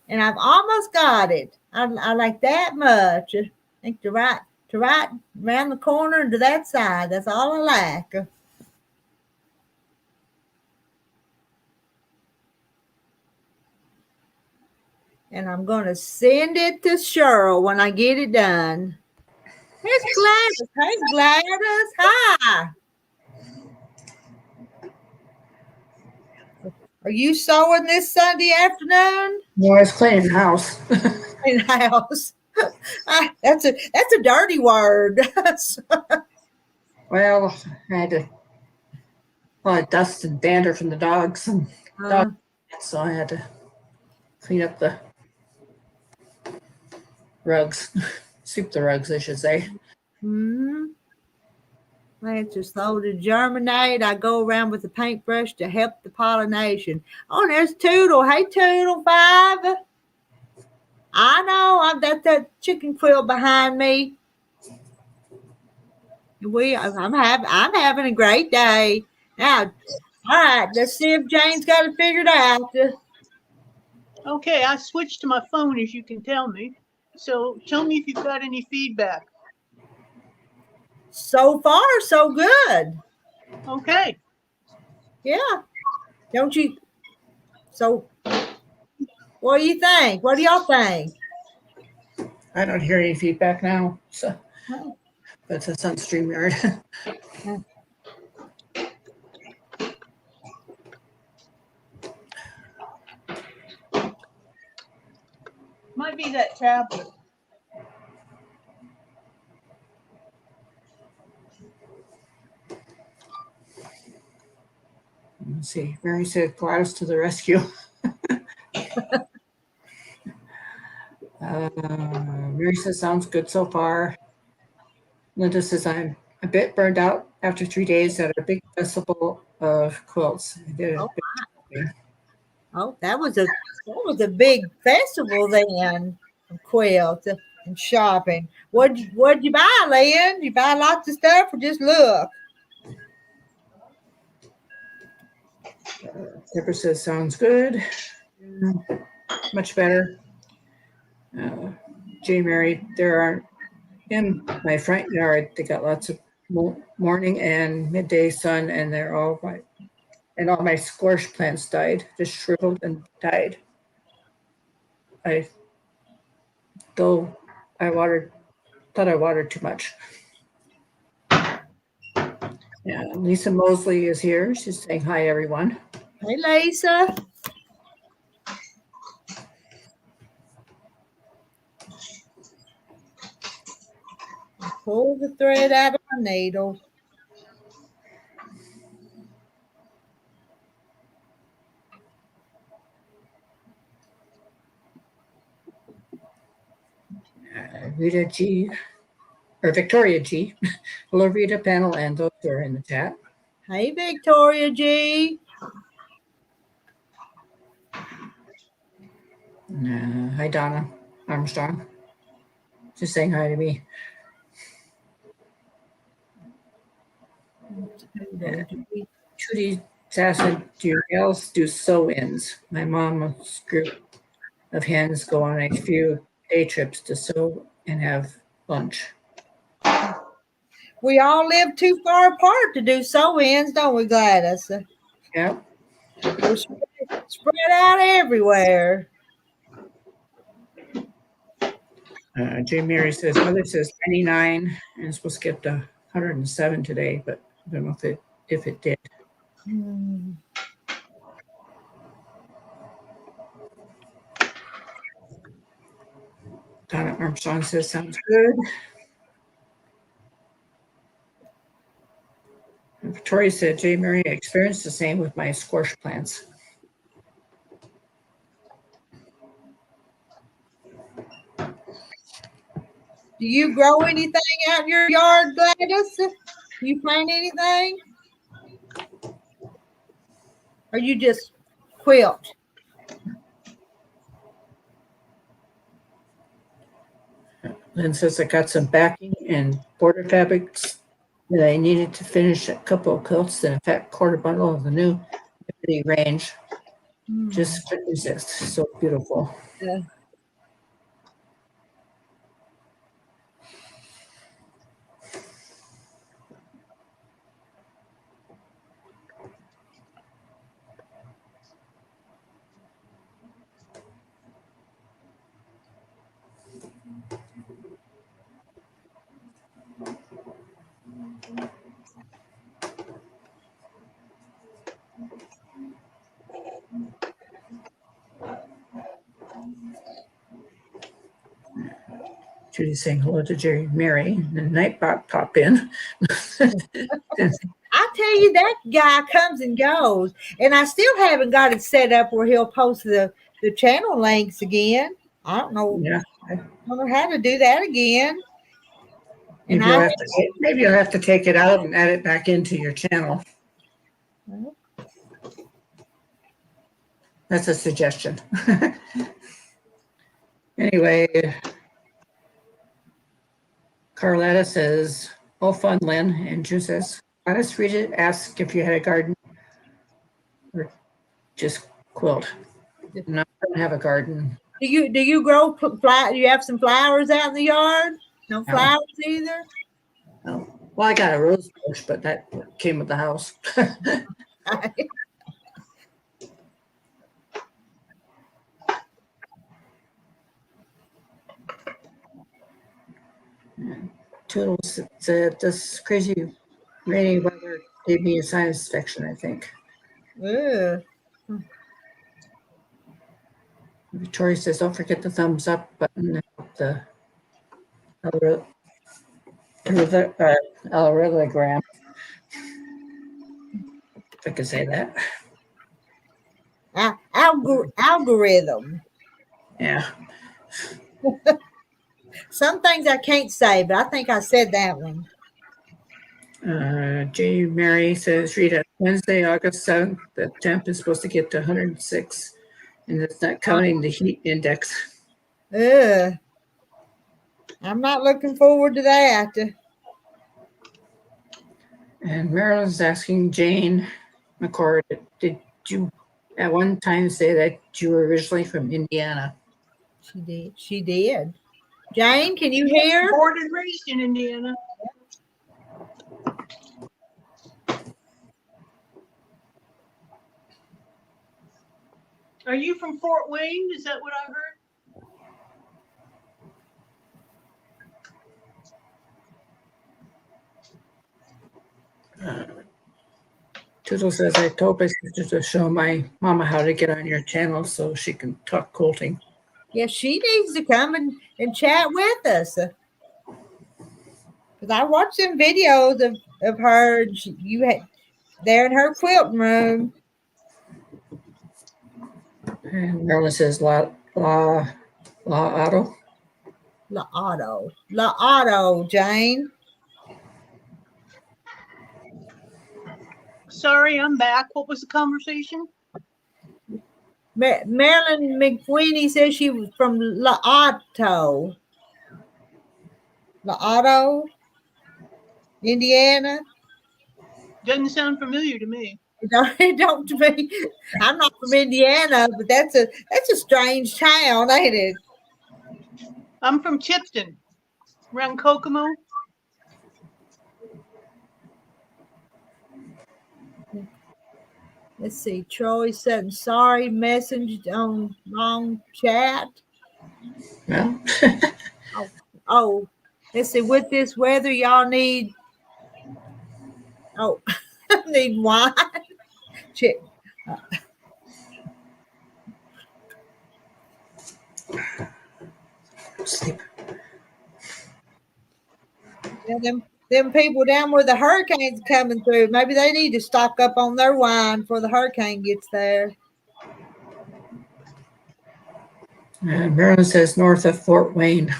S1: and I've almost got it. I like that much. I think to right around the corner and to that side. That's all I like. And I'm going to send it to Cheryl when I get it done. Here's Gladys. Hey, Gladys. Hi. Are you sewing this Sunday afternoon?
S5: No, I was cleaning the house.
S1: In the house. That's a dirty word.
S5: Well, I had to dust and dander from the dogs and so I had to clean up the rugs, sweep the rugs, I should say.
S1: Plants are slow to germinate. I go around with a paintbrush to help the pollination. Oh, and there's Toodle. Hey, Toodle 5. I know. I've got that chicken quilt behind me. I'm having a great day. Now, all right, let's see if Jane's got it figured out.
S3: Okay, I switched to my phone, as you can tell me. So tell me if you've got any feedback.
S1: So far, so good.
S3: Okay.
S1: Yeah. Don't you? So, what do you think? What do y'all think?
S5: I don't hear any feedback now, so but it's on StreamYard.
S3: Might be that tablet.
S5: Let's see. Mary said Gladys to the rescue. Mary says sounds good so far. Linda says I'm a bit burned out after 3 days at a big festival of quilts. I did
S1: That was a big festival then. Quilt and shopping. What'd you buy, Lynn? Did you buy lots of stuff or just look?
S5: Pepper says, sounds good. Much better. J. Mary, there aren't in my front yard. They got lots of morning and midday sun, and they're all my squash plants died, just shriveled and died. Thought I watered too much. Yeah, Lisa Mosley is here. She's saying hi, everyone.
S1: Hey, Lisa. Pull the thread out of my needle.
S5: Rita G. or Victoria G. Hello, Rita, panel, and those who are in the chat.
S1: Hey, Victoria G.
S5: Hi, Donna Armstrong. Just saying hi to me. Trudy Sassett, do your gals do sew-ins? My mom's group of hens go on a few day trips to sew and have lunch.
S1: We all live too far apart to do sew-ins, don't we, Gladys?
S5: Yeah.
S1: We're spread out everywhere.
S5: J. Mary says, mother says 99 and it's supposed to get to 107 today, but I don't know if it did. Donna Armstrong says, sounds good. And Victoria said, J. Mary, I experienced the same with my squash plants.
S1: Do you grow anything out in your yard, Gladys? Do you plant anything? Or you just quilt?
S5: Lynn says, I got some backing and border fabrics that I needed to finish a couple of quilts and a fat quarter bundle of the new range. Just couldn't resist. So beautiful.
S1: Yeah.
S5: Judy's saying hello to Jerry Mary. And the Nightbot pop in.
S1: I tell you, that guy comes and goes, and I still haven't got it set up where he'll post the channel links again. I don't know.
S5: Yeah.
S1: I don't know how to do that again. And
S5: Maybe you'll have to take it out and add it back into your channel. That's a suggestion. Anyway, Carletta says, all fun, Lynn. And Drew says, I just read it, ask if you had a garden or just quilt. No, I don't have a garden.
S1: Do you grow do you have some flowers out in the yard? No flowers either?
S5: No. Well, I got a rose bush, but that came with the house. Toodles said this crazy rainy weather gave me a sinus infection, I think.
S1: Yeah.
S5: Victoria says, don't forget the thumbs up button and the algorithm. If I could say that.
S1: Algorithm.
S5: Yeah.
S1: Some things I can't say, but I think I said that one.
S5: J. Mary says, Rita, Wednesday, August 7th, the temp is supposed to get to 106, and it's not counting the heat index.
S1: I'm not looking forward to that.
S5: And Marilyn's asking Jane McCord, did you at one time say that you were originally from Indiana?
S1: She did. She did. Jane, can you hear?
S3: Born and raised in Indiana. Are you from Fort Wayne? Is that what I heard?
S5: Toodle says, I told my sister to show my mama how to get on your channel so she can talk quilting.
S1: Yeah, she needs to come and chat with us. Because I watched some videos of her. You had there in her quilt room.
S5: And Marilyn says, La Auto.
S1: La Auto, Jane.
S3: Sorry, I'm back. What was the conversation?
S1: Marilyn McQueenie says she was from La Auto, Indiana.
S3: Doesn't sound familiar to me.
S1: It don't to me. I'm not from Indiana, but that's a strange town, ain't it?
S3: I'm from Tipton, around Kokomo.
S1: Let's see. Troy said, sorry, message on wrong chat.
S5: Well,
S1: Oh, let's see. With this weather, y'all need. Oh, need wine. Check.
S5: sleep.
S1: Yeah, them people down where the hurricane's coming through, maybe they need to stock up on their wine before the hurricane gets there.
S5: And Marilyn says, north of Fort Wayne.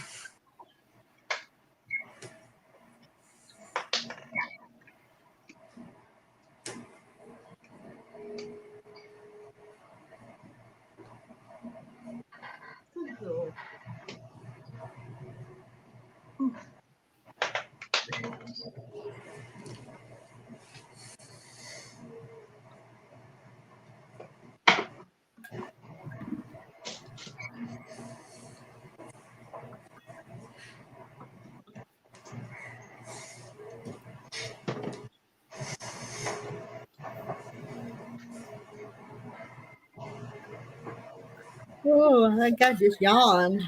S1: Oh, I think I just yawned.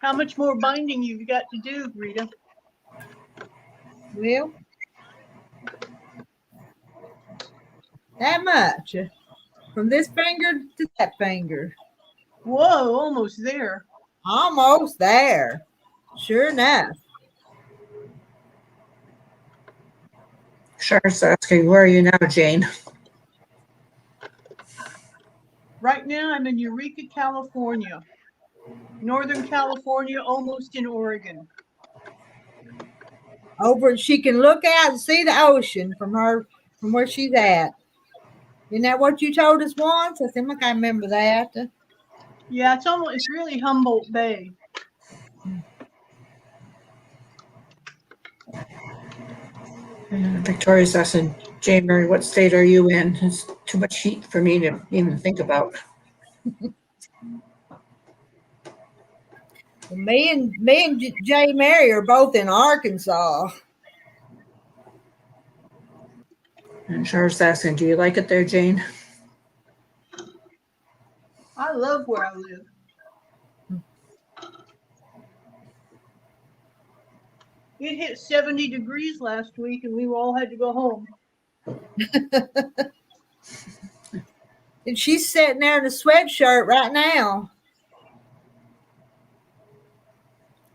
S3: How much more binding you've got to do, Rita?
S1: Well, that much. From this finger to that finger.
S3: Whoa, almost there.
S1: Almost there. Sure enough.
S5: Char's asking, where are you now, Jane?
S3: Right now, I'm in Eureka, California. Northern California, almost in Oregon.
S1: Over, she can look out and see the ocean from where she's at. Isn't that what you told us once? I think I remember that.
S3: Yeah, it's really Humboldt Bay.
S5: Victoria's asking, Jane Mary, what state are you in? It's too much heat for me to even think about.
S1: Me and Jay Mary are both in Arkansas.
S5: And Char's asking, do you like it there, Jane?
S3: I love where I live. It hit 70 degrees last week and we all had to go home.
S1: And she's sitting there in a sweatshirt right now.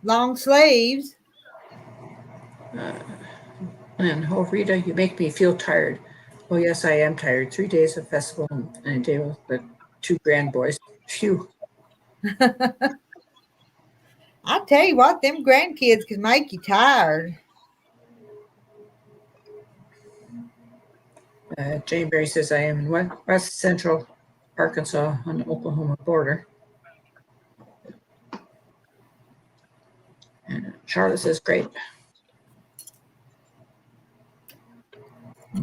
S1: Long sleeves.
S5: And oh, Rita, you make me feel tired. Oh, yes, I am tired. 3 days of festival and a day with the 2 grand boys. Phew.
S1: I tell you what, them grandkids can make you tired.
S5: Jane Berry says, I am in West Central Arkansas on the Oklahoma border. And Charlotte says great.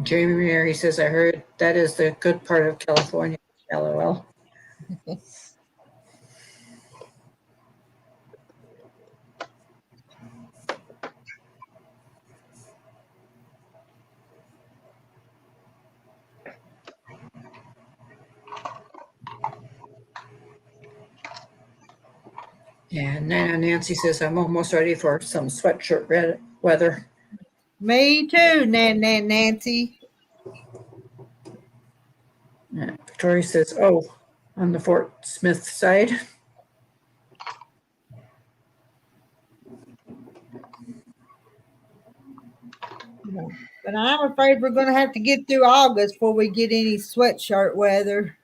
S5: Jamie Mary says, I heard that is the good part of California. LOL. And Nana Nancy says, I'm almost ready for some sweatshirt weather.
S1: Me too, Nancy.
S5: And Victoria says, oh, on the Fort Smith side.
S1: But I'm afraid we're going to have to get through August before we get any sweatshirt weather.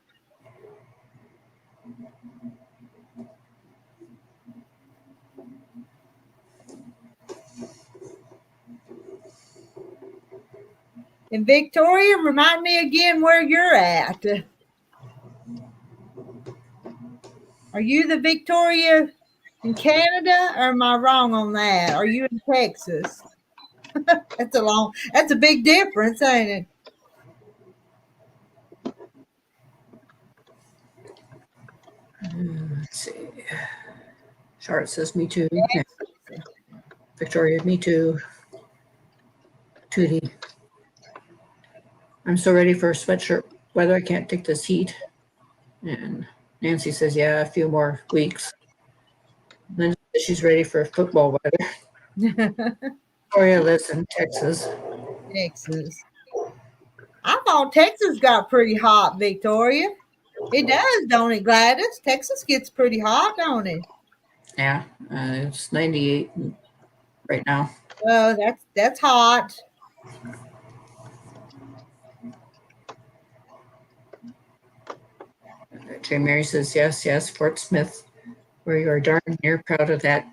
S1: And Victoria, remind me again where you're at. Are you the Victoria in Canada, or am I wrong on that? Are you in Texas? That's a big difference, ain't it?
S5: Let's see. Charlotte says, me too. Yeah. Victoria, me too. Tootie. I'm so ready for sweatshirt weather. I can't take this heat. And Nancy says, yeah, a few more weeks. Linda says she's ready for football weather. Victoria lives in Texas.
S1: Texas. I thought Texas got pretty hot, Victoria. It does, don't it, Gladys? Texas gets pretty hot, don't it?
S5: Yeah, it's 98 right now.
S1: Oh, that's hot.
S5: Jay Mary says, yes, Fort Smith, where you are darn near proud of that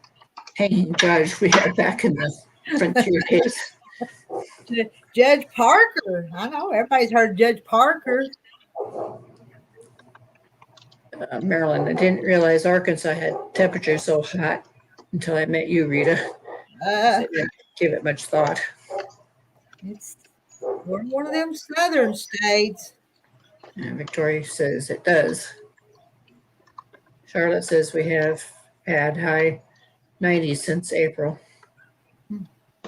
S5: hanging judge we had back in the frontier days.
S1: Judge Parker. I know everybody's heard Judge Parker.
S5: Maryland, I didn't realize Arkansas had temperatures so hot until I met you, Rita. I didn't give it much thought.
S1: We're one of them southern states.
S5: And Victoria says it does. Charlotte says we have had high 90s since April.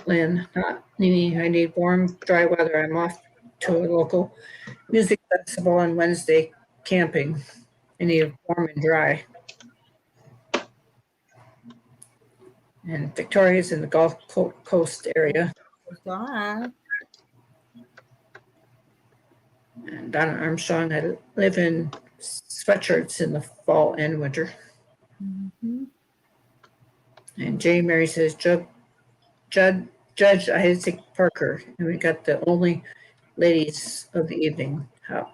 S5: Lynn, not me. I need warm, dry weather. I'm off to a local music festival on Wednesday camping. I need warm and dry. And Victoria's in the Gulf Coast area.
S1: All right.
S5: And Donna Armstrong, I live in sweatshirts in the fall and winter.
S1: Mm-hmm.
S5: And Jay Mary says, Judge Isaac Parker. And we got the only ladies of the evening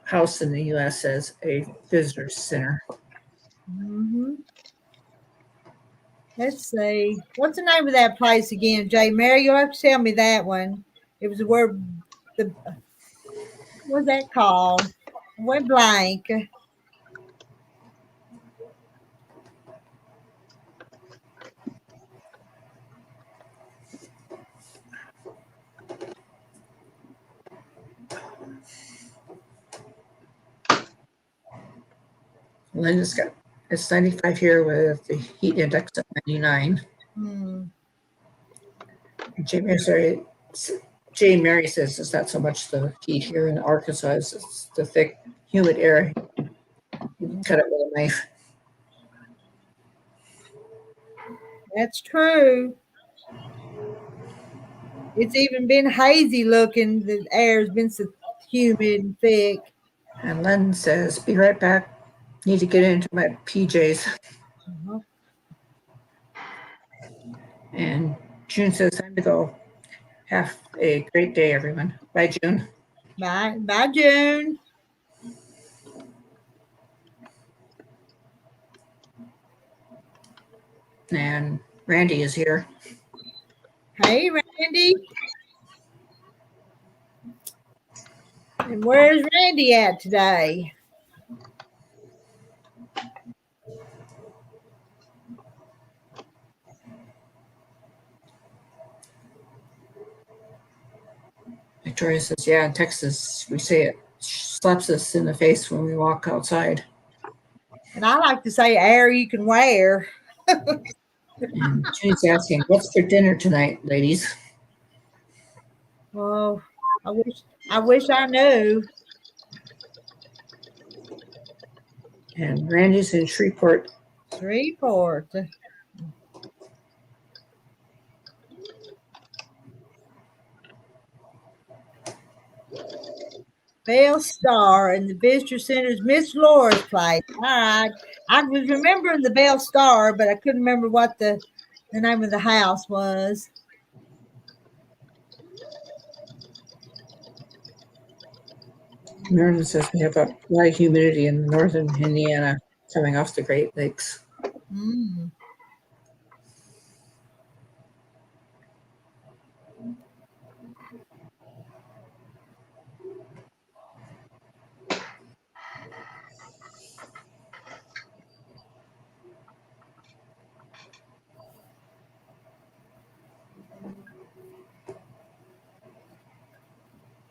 S5: house in the U.S. as a visitor center.
S1: Mm-hmm. Let's see. What's the name of that place again, Jay Mary? You'll have to tell me that one. It was where what's that called? Went blank.
S5: Linda's got it's 95 here with the heat index at 99. Jay Mary says it's not so much the heat here in Arkansas, it's the thick, humid air. You can cut it with a knife.
S1: That's true. It's even been hazy looking. The air's been so humid and thick.
S5: And Len says, be right back. Need to get into my PJs.
S1: Uh-huh.
S5: And June says, time to go. Have a great day, everyone. Bye, June.
S1: Bye, June.
S5: And Randy is here.
S1: Hey, Randy. And where's Randy at today?
S5: Victoria says, yeah, in Texas, we say it slaps us in the face when we walk outside.
S1: And I like to say air you can wear.
S5: And Jenny's asking, what's for dinner tonight, ladies?
S1: Oh, I wish I knew.
S5: And Randy's in Shreveport.
S1: Shreveport. Bell Star in the visitor center's Miss Laura's place. All right. I was remembering the Bell Star, but I couldn't remember what the name of the house was.
S5: Marilyn says we have a lot of humidity in northern Indiana coming off the Great Lakes.
S1: Mm.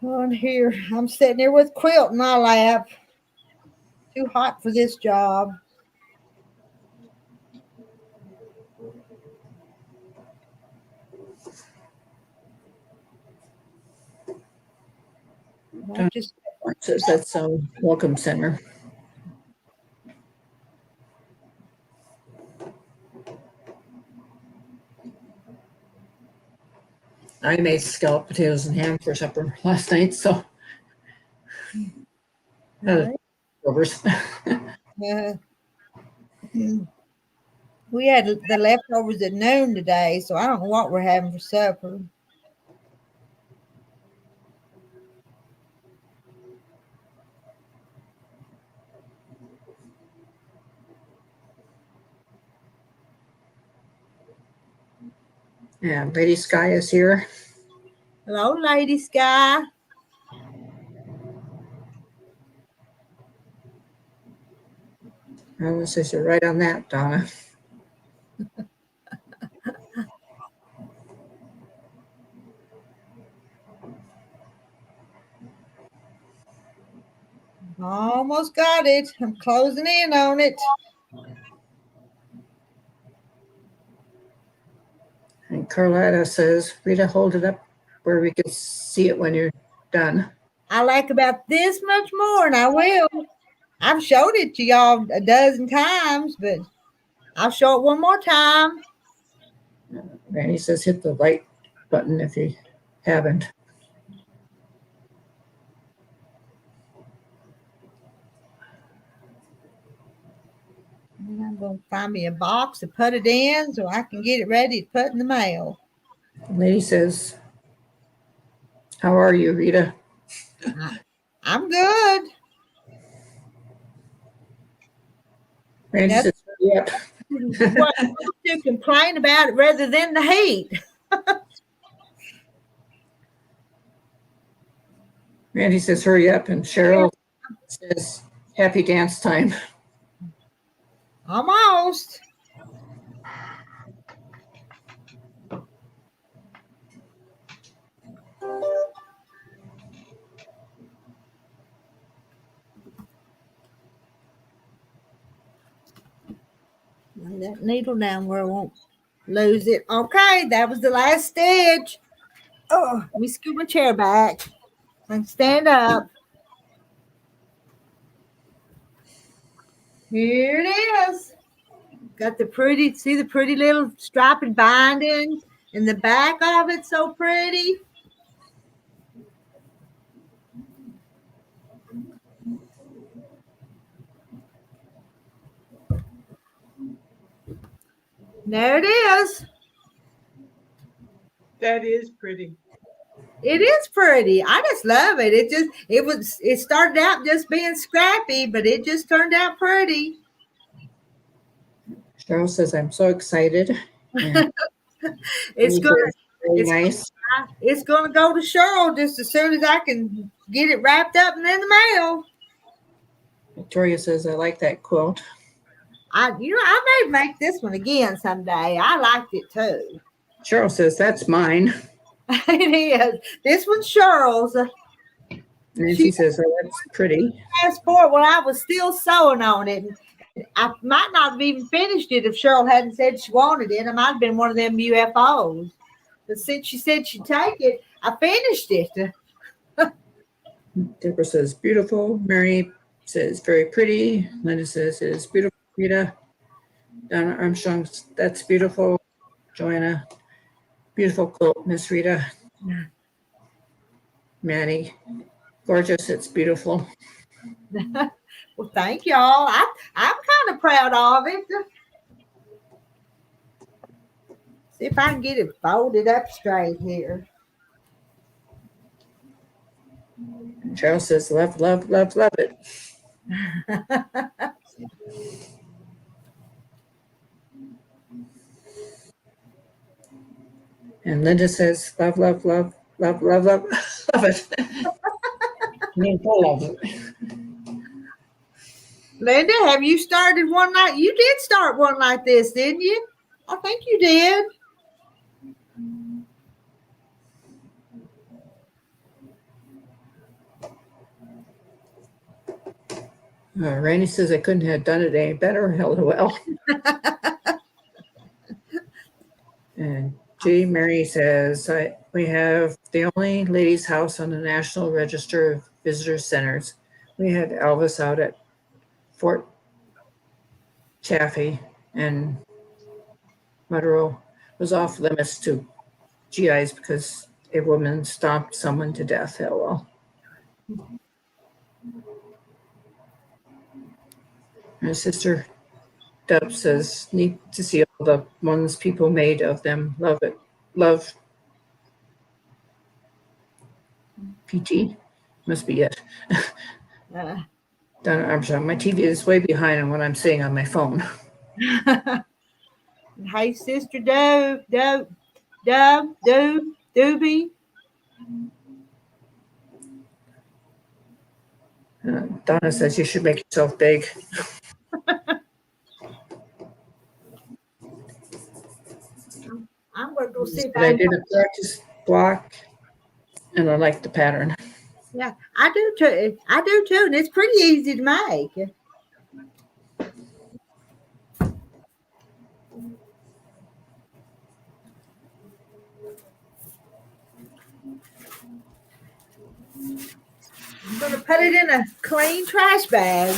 S1: On here, I'm sitting here with Quilt in my lap. Too hot for this job. I just
S5: It says that's a welcome center. I made scalloped potatoes and ham for supper last night, so overs.
S1: We had the leftovers at noon today, so I don't know what we're having for supper.
S5: Yeah, Lady Sky is here.
S1: Hello, Lady Sky.
S5: Marilyn says you're right on that, Donna.
S1: Almost got it. I'm closing in on it.
S5: And Carlotta says, Rita, hold it up where we can see it when you're done.
S1: I like about this much more, and I will. I've showed it to y'all a dozen times, but I'll show it one more time.
S5: Randy says hit the like button if you haven't.
S1: And I'm going to find me a box to put it in so I can get it ready to put in the mail.
S5: The lady says, how are you, Rita?
S1: I'm good.
S5: Randy says, yep.
S1: What to complain about it rather than the heat.
S5: Randy says, hurry up. And Cheryl says, happy dance time.
S1: Almost. Lay that needle down where I won't lose it. Okay, that was the last stitch. Oh, let me scoot my chair back and stand up. Here it is. Got the pretty, see the pretty little striped binding in the back of it, so pretty. There it is.
S6: That is pretty.
S1: It is pretty. I just love it. It started out just being scrappy, but it just turned out pretty.
S5: Cheryl says, I'm so excited. And
S1: It's gonna
S5: very
S1: it's,
S5: nice.
S1: it's gonna go to Cheryl just as soon as I can get it wrapped up and in the mail.
S5: Victoria says, I like that quilt.
S1: I may make this one again someday. I liked it too.
S5: Cheryl says, that's mine.
S1: It is. This one's Cheryl's.
S5: Nancy says, oh, that's pretty.
S1: Passport when I was still sewing on it. I might not have even finished it if Cheryl hadn't said she wanted it. I might have been one of them UFOs. But since she said she'd take it, I finished it.
S5: Deborah says, beautiful. Mary says, very pretty. Linda says, it is beautiful, Rita. Donna Armstrong, that's beautiful. Joanna, beautiful quilt, Miss Rita. Maddie, gorgeous, it's beautiful.
S1: Well, thank y'all. I'm kind of proud of it. See if I can get it folded up straight here.
S5: Cheryl says, love, love, love, love it. And Linda says, love, love, love, love, love, love, love it. I mean, full of it.
S1: Linda, have you started one like you did start one like this, didn't you? I think you did.
S5: Randy says, I couldn't have done it any better. LOL. And G. Mary says, we have the only ladies' house on the National Register of Visitor Centers. We had Elvis out at Fort Chaffee, and Monroe was off limits to GIs because a woman stomped someone to death. LOL. My sister Deb says, neat to see all the ones people made of them. Love it. Love PT. Must be it.
S1: Uh,
S5: Donna Armstrong, my TV is way behind on what I'm seeing on my phone.
S1: hey, Sister Doobie.
S5: Donna says you should make yourself big.
S1: I'm going to go see if
S5: But I
S1: I
S5: did a practice block, and I like the pattern.
S1: Yeah, I do too. I do too, and it's pretty easy to make. I'm going to put it in a clean trash bag.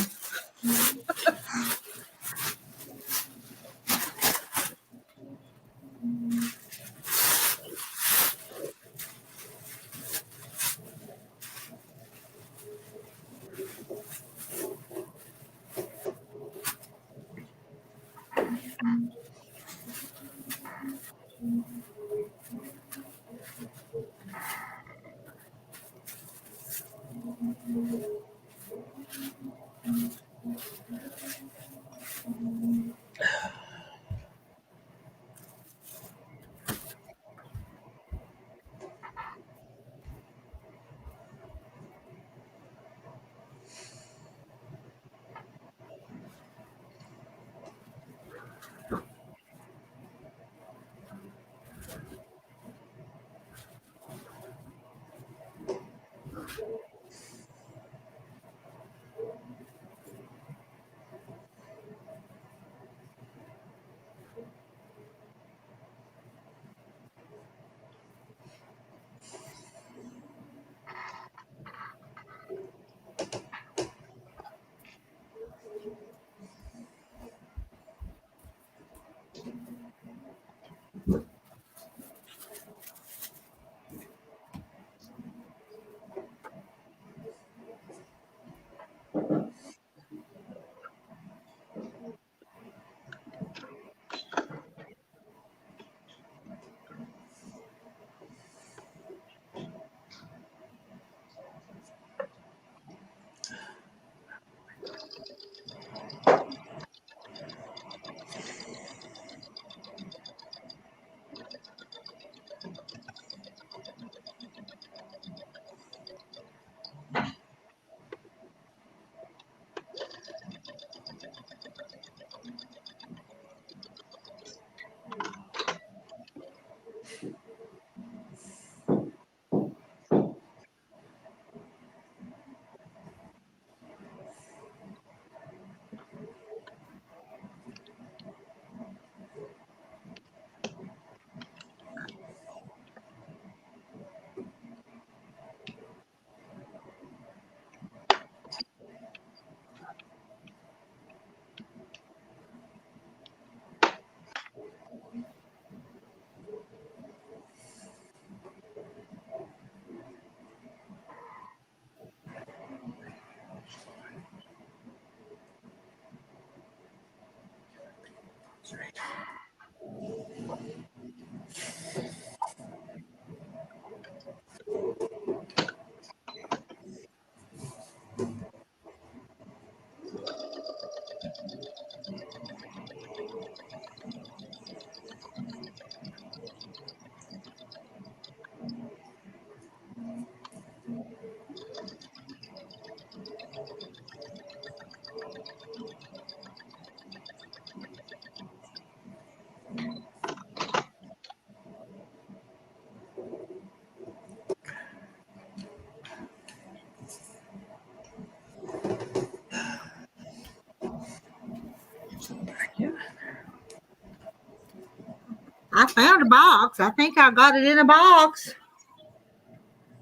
S1: found a box. I think I got it in a box.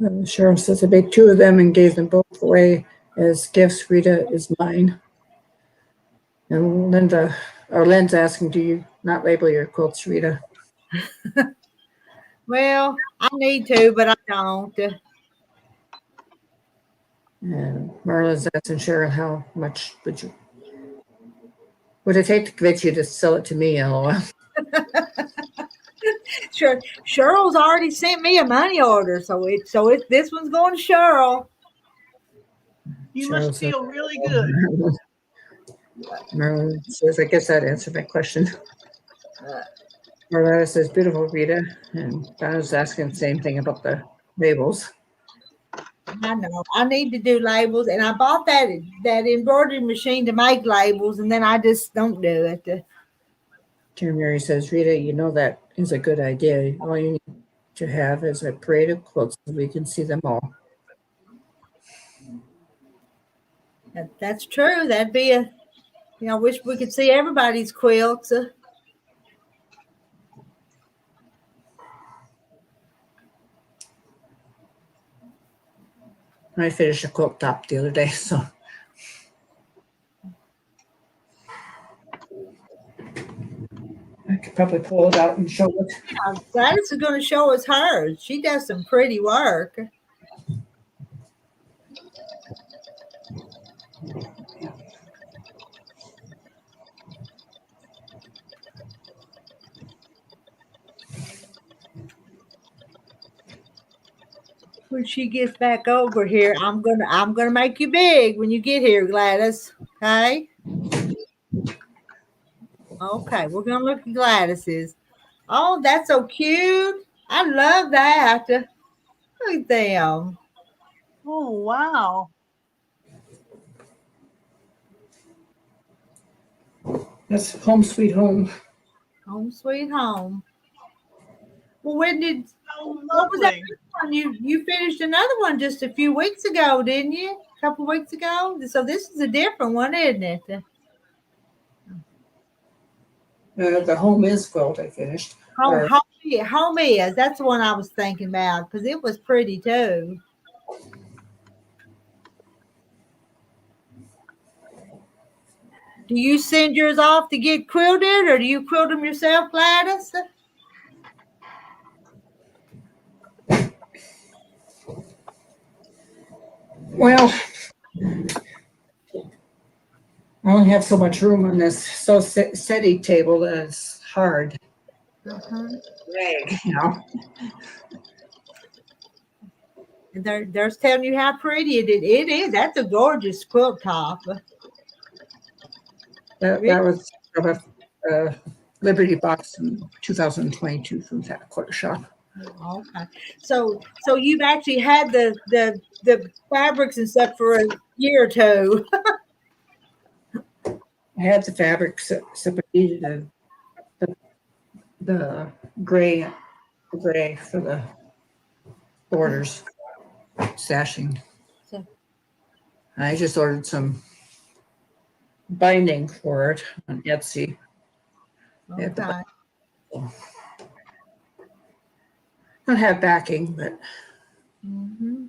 S5: Cheryl says I made 2 of them and gave them both away as gifts. Rita is mine. And Lynn's asking, do you not label your quilts, Rita?
S1: Well, I need to, but I don't.
S5: And Marla's asking Cheryl, how much would it take to convince you to sell it to me, LOL?
S1: Sure, Cheryl's already sent me a money order, so this one's going to Cheryl.
S3: You
S5: Cheryl
S3: must
S5: says,
S3: feel really good.
S5: Marla says, I guess that answered my question. Marla says, beautiful, Rita. And Donna's asking the same thing about the labels.
S1: I know. I need to do labels, and I bought that embroidery machine to make labels, and then I just don't do it.
S5: Dear Mary says, Rita, you know that is a good idea. All you need to have is a parade of quilts so we can see them all.
S1: That's true. That'd be I wish we could see everybody's quilts.
S5: I finished a quilt top the other day, so. I could probably pull it out and show it.
S1: Yeah, Gladys is going to show us hers. She does some pretty work. When she gets back over here, I'm gonna make you big when you get here, Gladys. Okay. Okay, we're gonna look at Gladys's. Oh, that's so cute. I love that. Look at them.
S3: Oh, wow.
S5: That's Home Sweet Home.
S1: Home sweet home. Well,
S3: Oh,
S1: what was that
S3: lovely.
S1: one? You finished another one just a few weeks ago, didn't you? A couple of weeks ago. So this is a different one, isn't it?
S5: The Home Is quilt I finished.
S1: Home is. That's the one I was thinking about because it was pretty too. Do you send yours off to get quilted, or do you quilt them yourself, Gladys?
S5: Well, I only have so much room on this SETI table that it's hard. You know.
S1: They're telling you how pretty it is. That's a gorgeous quilt top.
S5: That was from a Liberty box in 2022 from that quarter shop.
S1: Okay, so you've actually had the fabrics and stuff for a year or two.
S5: I had the fabric, so I needed the gray for the borders, sashing.
S1: So-
S5: I just ordered some binding for it on Etsy.
S1: Okay.
S5: Don't have backing, but
S1: Mm-hmm.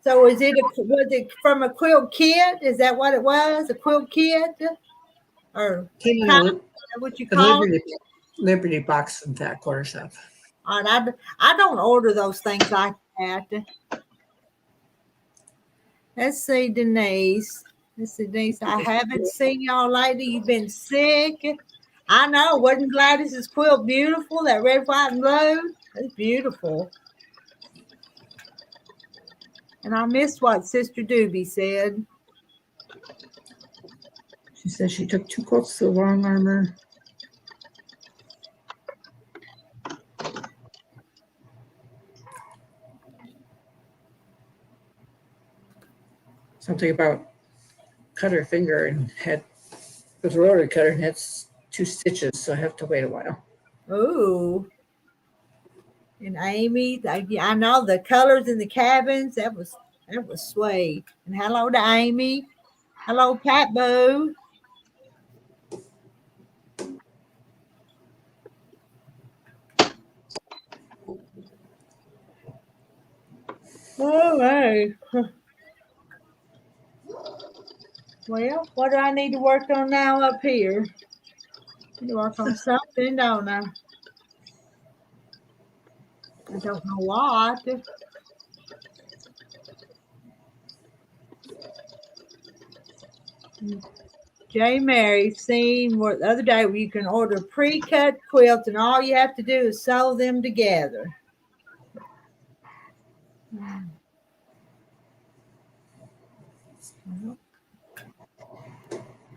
S1: So was it from a quilt kit? Is that what it was? A quilt kit, or
S5: came
S1: kind
S5: in
S1: of what you
S5: a
S1: call it?
S5: Liberty box from that quarter shop.
S1: All right, I don't order those things like that. Let's see, Denise. Let's see, Denise. I haven't seen y'all lately. You've been sick. I know. Wasn't Gladys's quilt beautiful? That red, white, and blue. That's beautiful. And I missed what Sister Doobie said.
S5: She says she took 2 quilts to the long armor. Something about cut her finger and had with a rotary cutter and had 2 stitches, so I have to wait a while.
S1: Ooh. And Amy, I know the colors in the cabins. That was sweet. And hello to Amy. Hello, Pat Boo. All right. Well, what do I need to work on now up here? I need to work on something, don't I? I don't know what. J. Mary seen where the other day where you can order pre-cut quilts and all you have to do is sew them together.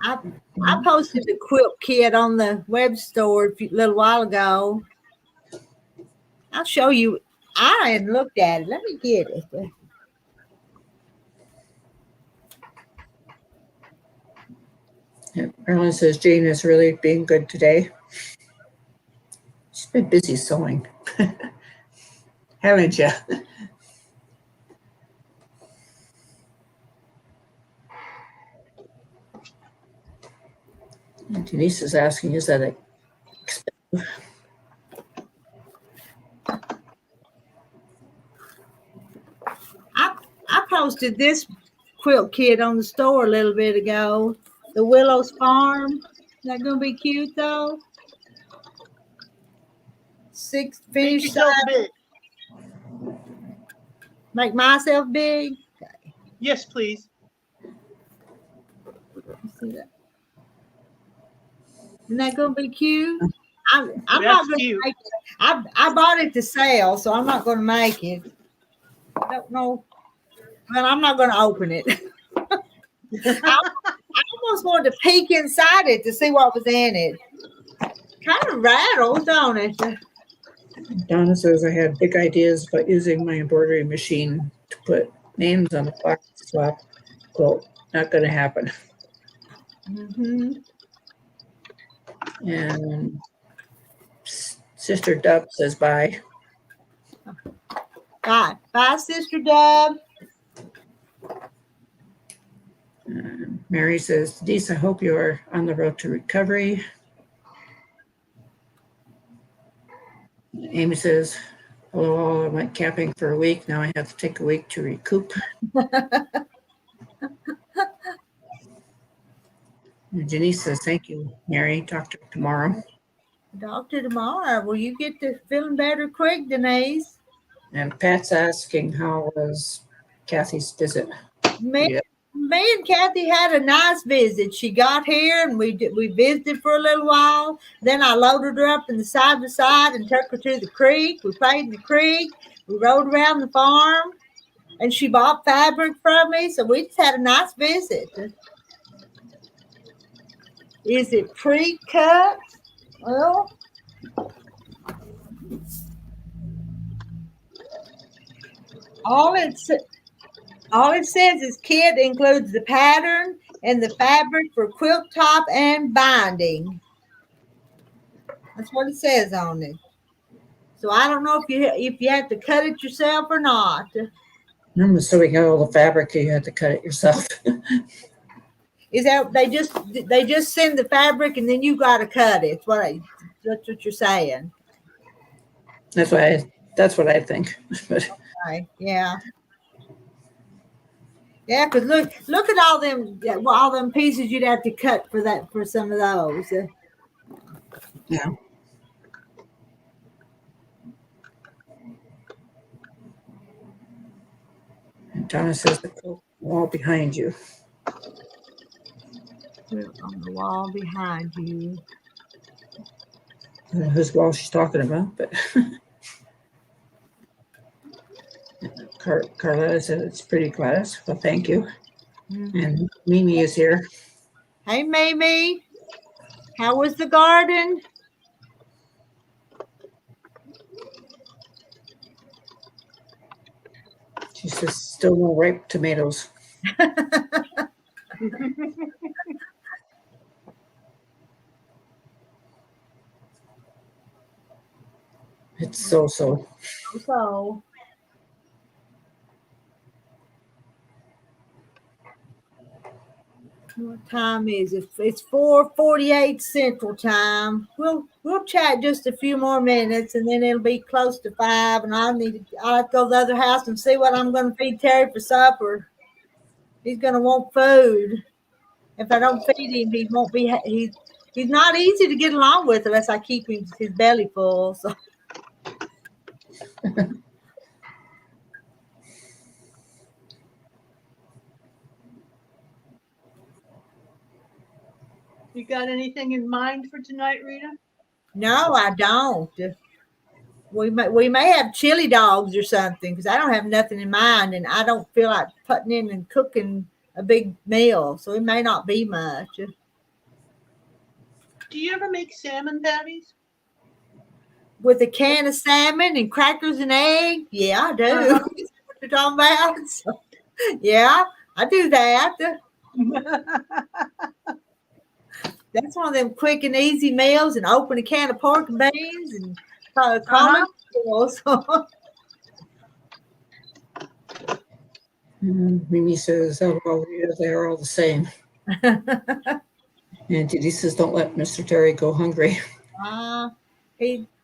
S1: I posted the quilt kit on the web store a little while ago. I'll show you. I hadn't looked at it. Let me get it.
S5: Yeah, Marilyn says Jane is really being good today. She's been busy sewing, haven't you? And Denise is asking, is that expensive?
S1: I posted this quilt kit on the store a little bit ago. The Willows Farm. Is that gonna be cute though? 6
S6: Make
S1: finish
S6: yourself
S1: size.
S6: big.
S1: Make myself big.
S6: Yes, please.
S1: Let's see that. Isn't that gonna be cute? I'm
S6: That's
S1: not gonna
S6: cute.
S1: make it. I bought it to sell, so I'm not gonna make it. I don't know. Well, I'm not gonna open it. I almost wanted to peek inside it to see what was in it. Kind of rattles, don't it?
S5: Donna says I had big ideas about using my embroidery machine to put names on the box swap quilt. Not going to happen.
S1: Mm-hmm.
S5: And Sister Dub says bye.
S1: Bye, Sister Dub.
S5: Mary says, Denise, I hope you are on the road to recovery. Amy says, hello, I went camping for a week. Now I have to take a week to recoup. And Denise says, thank you, Mary. Talk to you tomorrow.
S1: Doctor tomorrow. Will you get to feeling better quick, Denise?
S5: And Pat's asking, how was Kathy's visit?
S1: Me and Kathy had a nice visit. She got here and we visited for a little while. Then I loaded her up in the side by side and took her to the creek. We played in the creek. We rode around the farm, and she bought fabric from me. So we just had a nice visit. Is it pre-cut? Well, all it says is kit includes the pattern and the fabric for quilt top and binding. That's what it says on it. So I don't know if you have to cut it yourself or not.
S5: I'm assuming all the fabric, you had to cut it yourself.
S1: Is that they just send the fabric and then you got to cut it? That's what you're saying.
S5: That's what I think. But
S1: Right? Yeah. Yeah, because look at all them pieces you'd have to cut for some of those.
S5: yeah. And Donna says the quilt wall behind you.
S1: On the wall behind you.
S5: I don't know whose wall she's talking about, but Carla said it's pretty, Gladys. Well, thank you.
S1: Mm-hmm.
S5: And Mimi is here.
S1: Hey, Mimi. How was the garden?
S5: She says still no ripe tomatoes. It's so.
S1: So. What time is it? It's 4:48 Central Time. We'll chat just a few more minutes, and then it'll be close to 5. And I'll have to go to the other house and see what I'm going to feed Terry for supper. He's going to want food. If I don't feed him, he won't be. He's not easy to get along with unless I keep his belly full. So.
S3: You got anything in mind for tonight, Rita?
S1: No, I don't. We may have chili dogs or something because I don't have nothing in mind, and I don't feel like putting in and cooking a big meal, so it may not be much.
S3: Do you ever make salmon patties?
S1: With a can of salmon and crackers and egg, yeah, I do.
S3: Uh-huh.
S1: Is that what you're talking about? So, yeah, I do that. That's one of them quick and easy meals, and open a can of pork and beans and call it.
S5: Mimi says, oh, well, they're all the same. And Didi says, don't let Mr. Terry go hungry.
S1: I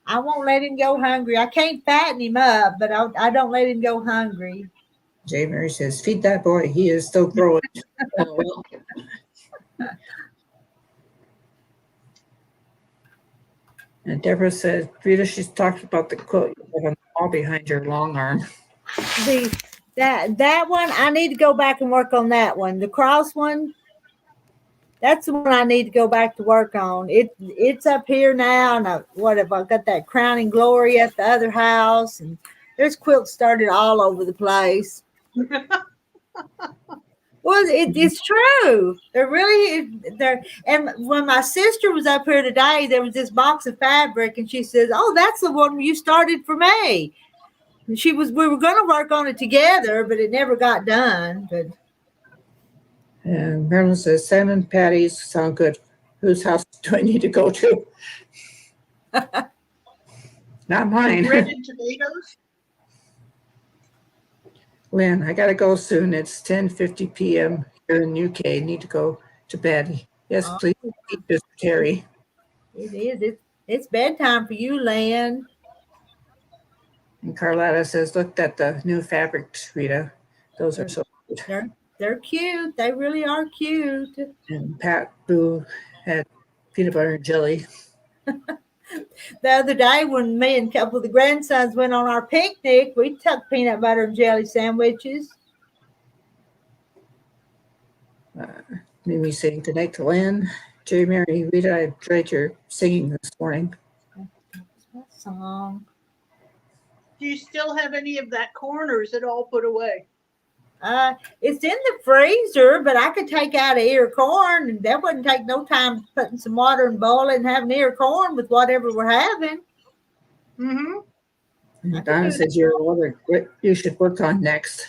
S1: won't let him go hungry. I can't fatten him up, but I don't let him go hungry.
S5: J. Mary says, feed that boy. He is still growing. Well. And Deborah said, Rita, she's talked about the quilt you have on the wall behind your long arm.
S1: That one, I need to go back and work on that one. The cross one, that's the one I need to go back to work on. It's up here now, and I got that crowning glory at the other house, and there's quilts started all over the place. Well, it's true. They're and when my sister was up here today, there was this box of fabric, and she says, "Oh, that's the one you started for me." And we were going to work on it together, but it never got done. But
S5: And Marilyn says, salmon patties sound good. Whose house do I need to go to? Not mine.
S3: Bread and tomatoes?
S5: Lynn, I gotta go soon. It's 10:50 p.m. here in UK. Need to go to bed. Yes, please, Mr. Terry.
S1: it is. It's bedtime for you, Lynn.
S5: And Carlotta says, looked at the new fabrics, Rita. Those are so good.
S1: They're cute. They really are cute.
S5: And Pat Boo had peanut butter and jelly.
S1: The other day when me and a couple of the grandsons went on our picnic, we took peanut butter and jelly sandwiches.
S5: Mimi saying goodnight to Lynn. J. Mary, Rita, I enjoyed your singing this morning.
S1: What song?
S3: Do you still have any of that corn, or is it all put away?
S1: It's in the freezer, but I could take out an ear of corn, and that wouldn't take no time putting some water and boil it and have an ear of corn with whatever we're having.
S3: Mm-hmm.
S5: And Donna says you should work on next.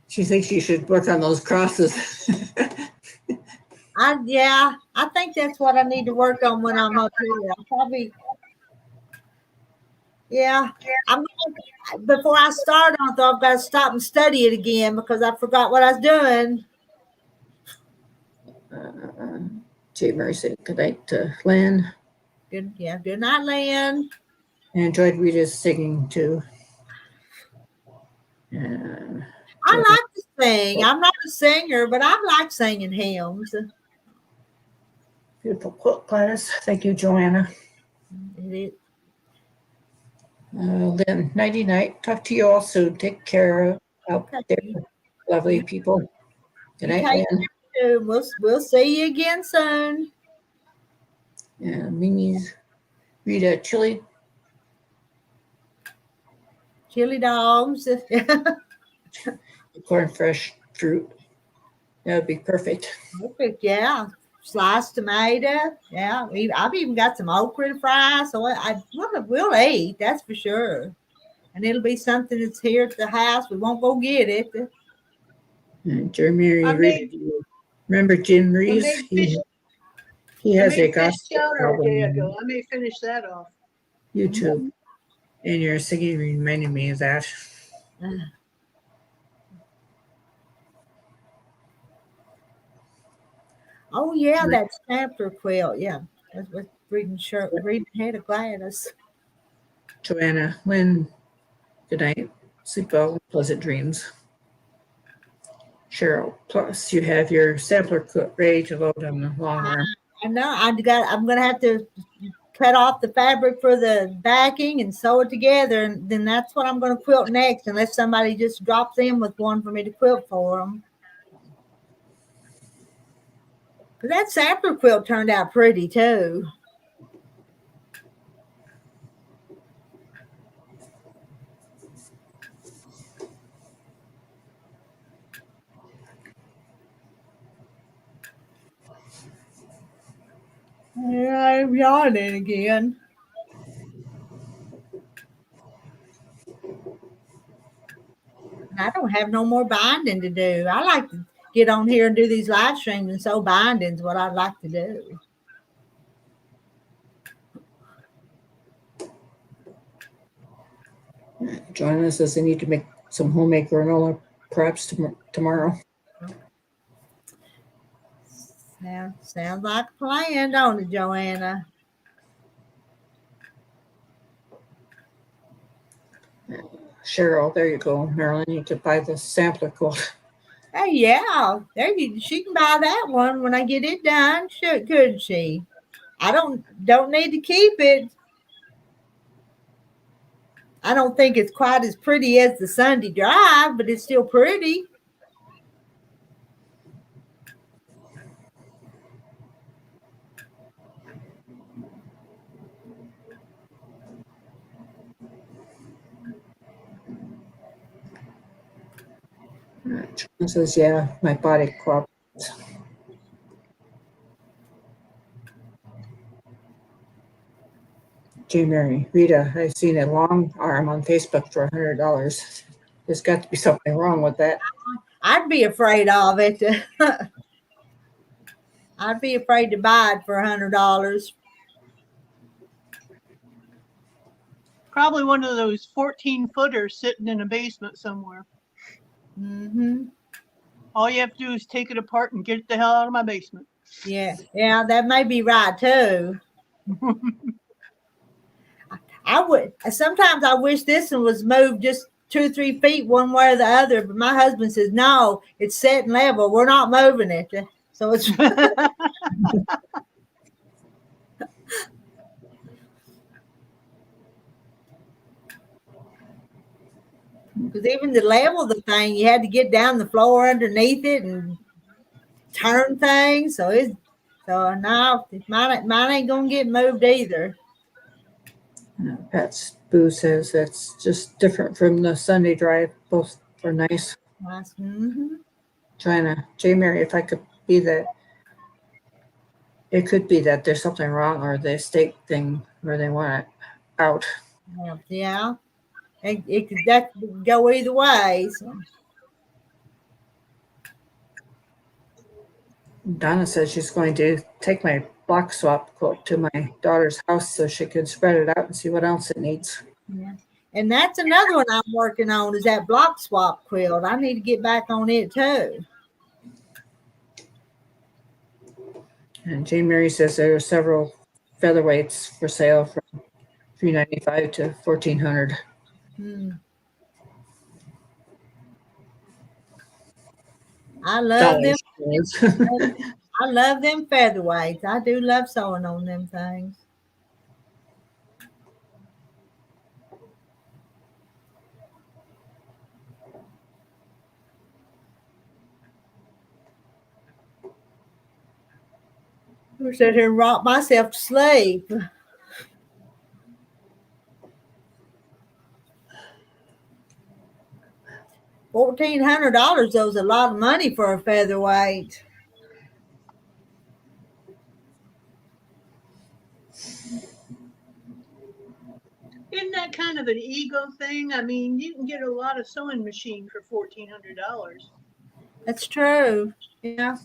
S5: She thinks you should work on those crosses.
S1: I think that's what I need to work on when I'm up here. I'll probably, before I start on it, I've got to stop and study it again because I forgot what I was doing.
S5: J. Mary said good night to Lynn.
S1: Good night, Lynn.
S5: I enjoyed Rita's singing too.
S1: I like to sing. I'm not a singer, but I like singing hymns.
S5: Beautiful quilt class. Thank you, Joanna.
S1: It
S5: Lynn, nighty night. Talk to you all soon. Take care out there, lovely people. Good night, Lynn.
S1: We'll see you again soon.
S5: And Mimi's Rita chili
S1: dogs.
S5: corn fresh fruit. That would be perfect.
S1: Perfect, yeah. Sliced tomato. Yeah, I've even got some okra to fry, so we'll eat, that's for sure. And it'll be something that's here at the house. We won't go get it.
S5: And Jeremy, remember Jim Reese? He has a gospel album.
S3: I may finish that off.
S5: YouTube. And your singing reminded me of that.
S1: Oh yeah, that sampler quilt. Yeah, that's what reading ahead of Gladys.
S5: Joanna, Lynn, good night. Sleep well, pleasant dreams. Cheryl, plus you have your sampler quilt ready to load on the long arm.
S1: I know. I'm gonna have to cut off the fabric for the backing and sew it together, and then that's what I'm gonna quilt next. Unless somebody just drops in with one for me to quilt for them. But that sampler quilt turned out pretty too. Yeah, I'm yawning again. I don't have no more binding to do. I like to get on here and do these live streams and sew bindings, what I'd like to do.
S5: Joanna says they need to make some homemade granola perhaps tomorrow.
S1: Sounds like a plan, don't it, Joanna?
S5: Cheryl, there you go. Marilyn, you could buy the sampler quilt.
S1: Hey, yeah, she can buy that one when I get it done. Couldn't she? I don't need to keep it. I don't think it's quite as pretty as the Sunday Drive, but it's still pretty.
S5: Joanna says, yeah, my body cooperates. J. Mary, Rita, I've seen a long arm on Facebook for $100. There's got to be something wrong with that.
S1: I'd be afraid of it. I'd be afraid to buy it for $100.
S3: Probably one of those 14-footers sitting in a basement somewhere.
S1: Mm-hmm.
S3: All you have to do is take it apart and get the hell out of my basement.
S1: Yeah, that may be right too. Sometimes I wish this one was moved just 2 or 3 feet one way or the other, but my husband says, no, it's set and level. We're not moving it. So it's because even to level the thing, you had to get down the floor underneath it and turn things. So no, mine ain't gonna get moved either.
S5: Pat's Boo says that's just different from the Sunday Drive. Both are nice.
S1: Mm-hmm.
S5: Joanna, J. Mary, if I could be that, it could be that there's something wrong or the estate thing where they want it out.
S1: Yeah. It could go either way. So.
S5: Donna says she's going to take my block swap quilt to my daughter's house so she can spread it out and see what else it needs.
S1: Yeah. And that's another one I'm working on is that block swap quilt. I need to get back on it too.
S5: And Jane Mary says there are several featherweights for sale from $395 to $1,400.
S1: I love them. I love them featherweights. I do love sewing on them things. I sit here and rock myself to sleep. $1,400 though is a lot of money for a featherweight.
S3: Isn't that kind of an ego thing? I mean, you can get a lot of sewing machine for $1,400.
S1: That's true. Yeah.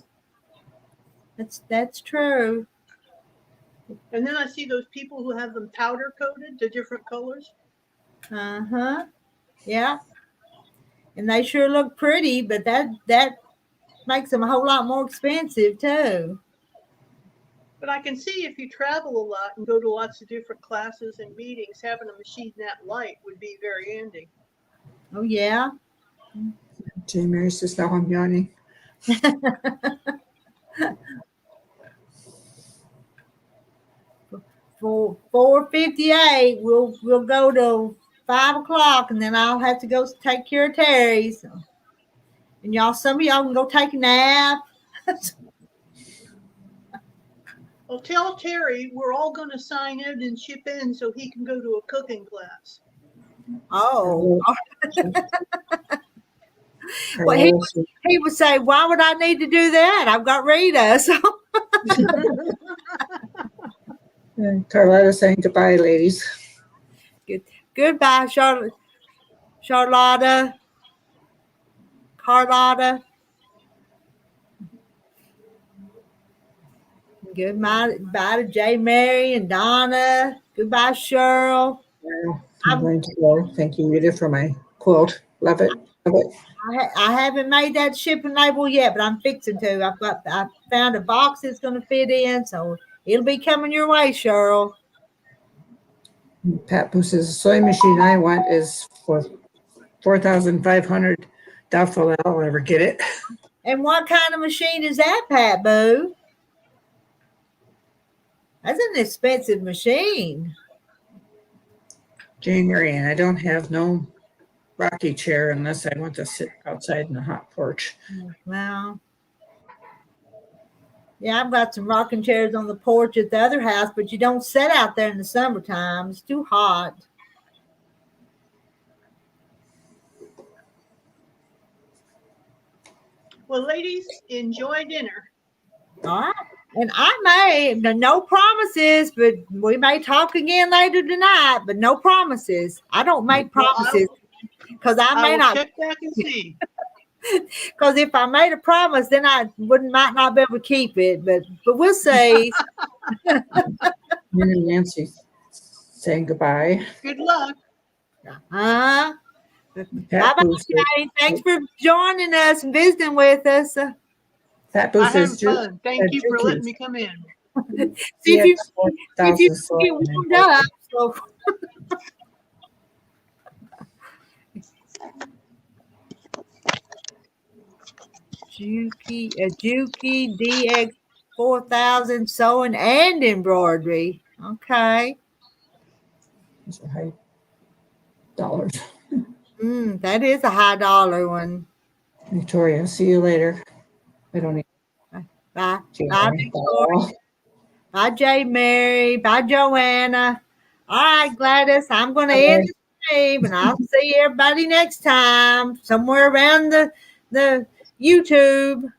S1: That's true.
S3: And then I see those people who have them powder coated to different colors.
S1: Uh-huh. Yeah. And they sure look pretty, but that makes them a whole lot more expensive too.
S3: But I can see if you travel a lot and go to lots of different classes and meetings, having a machine that light would be very handy.
S1: Oh, yeah.
S5: Jane Mary says, now I'm yawning.
S1: For 4:58, we'll go to 5 o'clock, and then I'll have to go take care of Terry. So. And y'all, some of y'all can go take a nap.
S3: Well, tell Terry we're all going to sign in and chip in so he can go to a cooking class.
S1: Oh, well,
S5: Carlos,
S1: he would say, "Why would I need to do that? I've got Rita." So,
S5: Carlotta saying goodbye, ladies.
S1: goodbye, Charlotta. Goodbye to J. Mary and Donna. Goodbye, Cheryl.
S5: Well, I'm going to go. Thank you, Rita, for my quilt. Love it. Love it.
S1: I haven't made that shipping label yet, but I'm fixing to. I found a box that's going to fit in, so it'll be coming your way, Cheryl.
S5: Pat Boo says the sewing machine I want is for 4,500. Doubtful that I'll ever get it.
S1: And what kind of machine is that, Pat Boo? That's an expensive machine.
S5: Jane Marianne, I don't have no rocky chair unless I want to sit outside in the hot porch.
S1: Well, yeah, I've got some rocking chairs on the porch at the other house, but you don't sit out there in the summertime. It's too hot.
S3: Well, ladies, enjoy dinner.
S1: All right. And I may, no promises, but we may talk again later tonight, but no promises. I don't make promises because I may not
S3: check back and see.
S1: Because if I made a promise, then I might not be able to keep it. But we'll see.
S5: Nancy saying goodbye.
S3: Good luck.
S1: Bye bye,
S5: Boo
S1: Jane. Thanks for joining us and visiting with us.
S5: Pat Boo
S3: I had
S5: says,
S3: fun. Thank you for letting me come in.
S1: See if you get
S5: 4,000
S1: warmed up. So. Juki DX 4000 sewing and embroidery. Okay.
S5: Those are high dollars.
S1: That is a high dollar one.
S5: Victoria, see you later. I don't need.
S1: Bye. Bye, Victoria. Bye, J. Mary. Bye, Joanna. All right, Gladys. I'm going to end the stream, and I'll see everybody next time somewhere around the YouTube.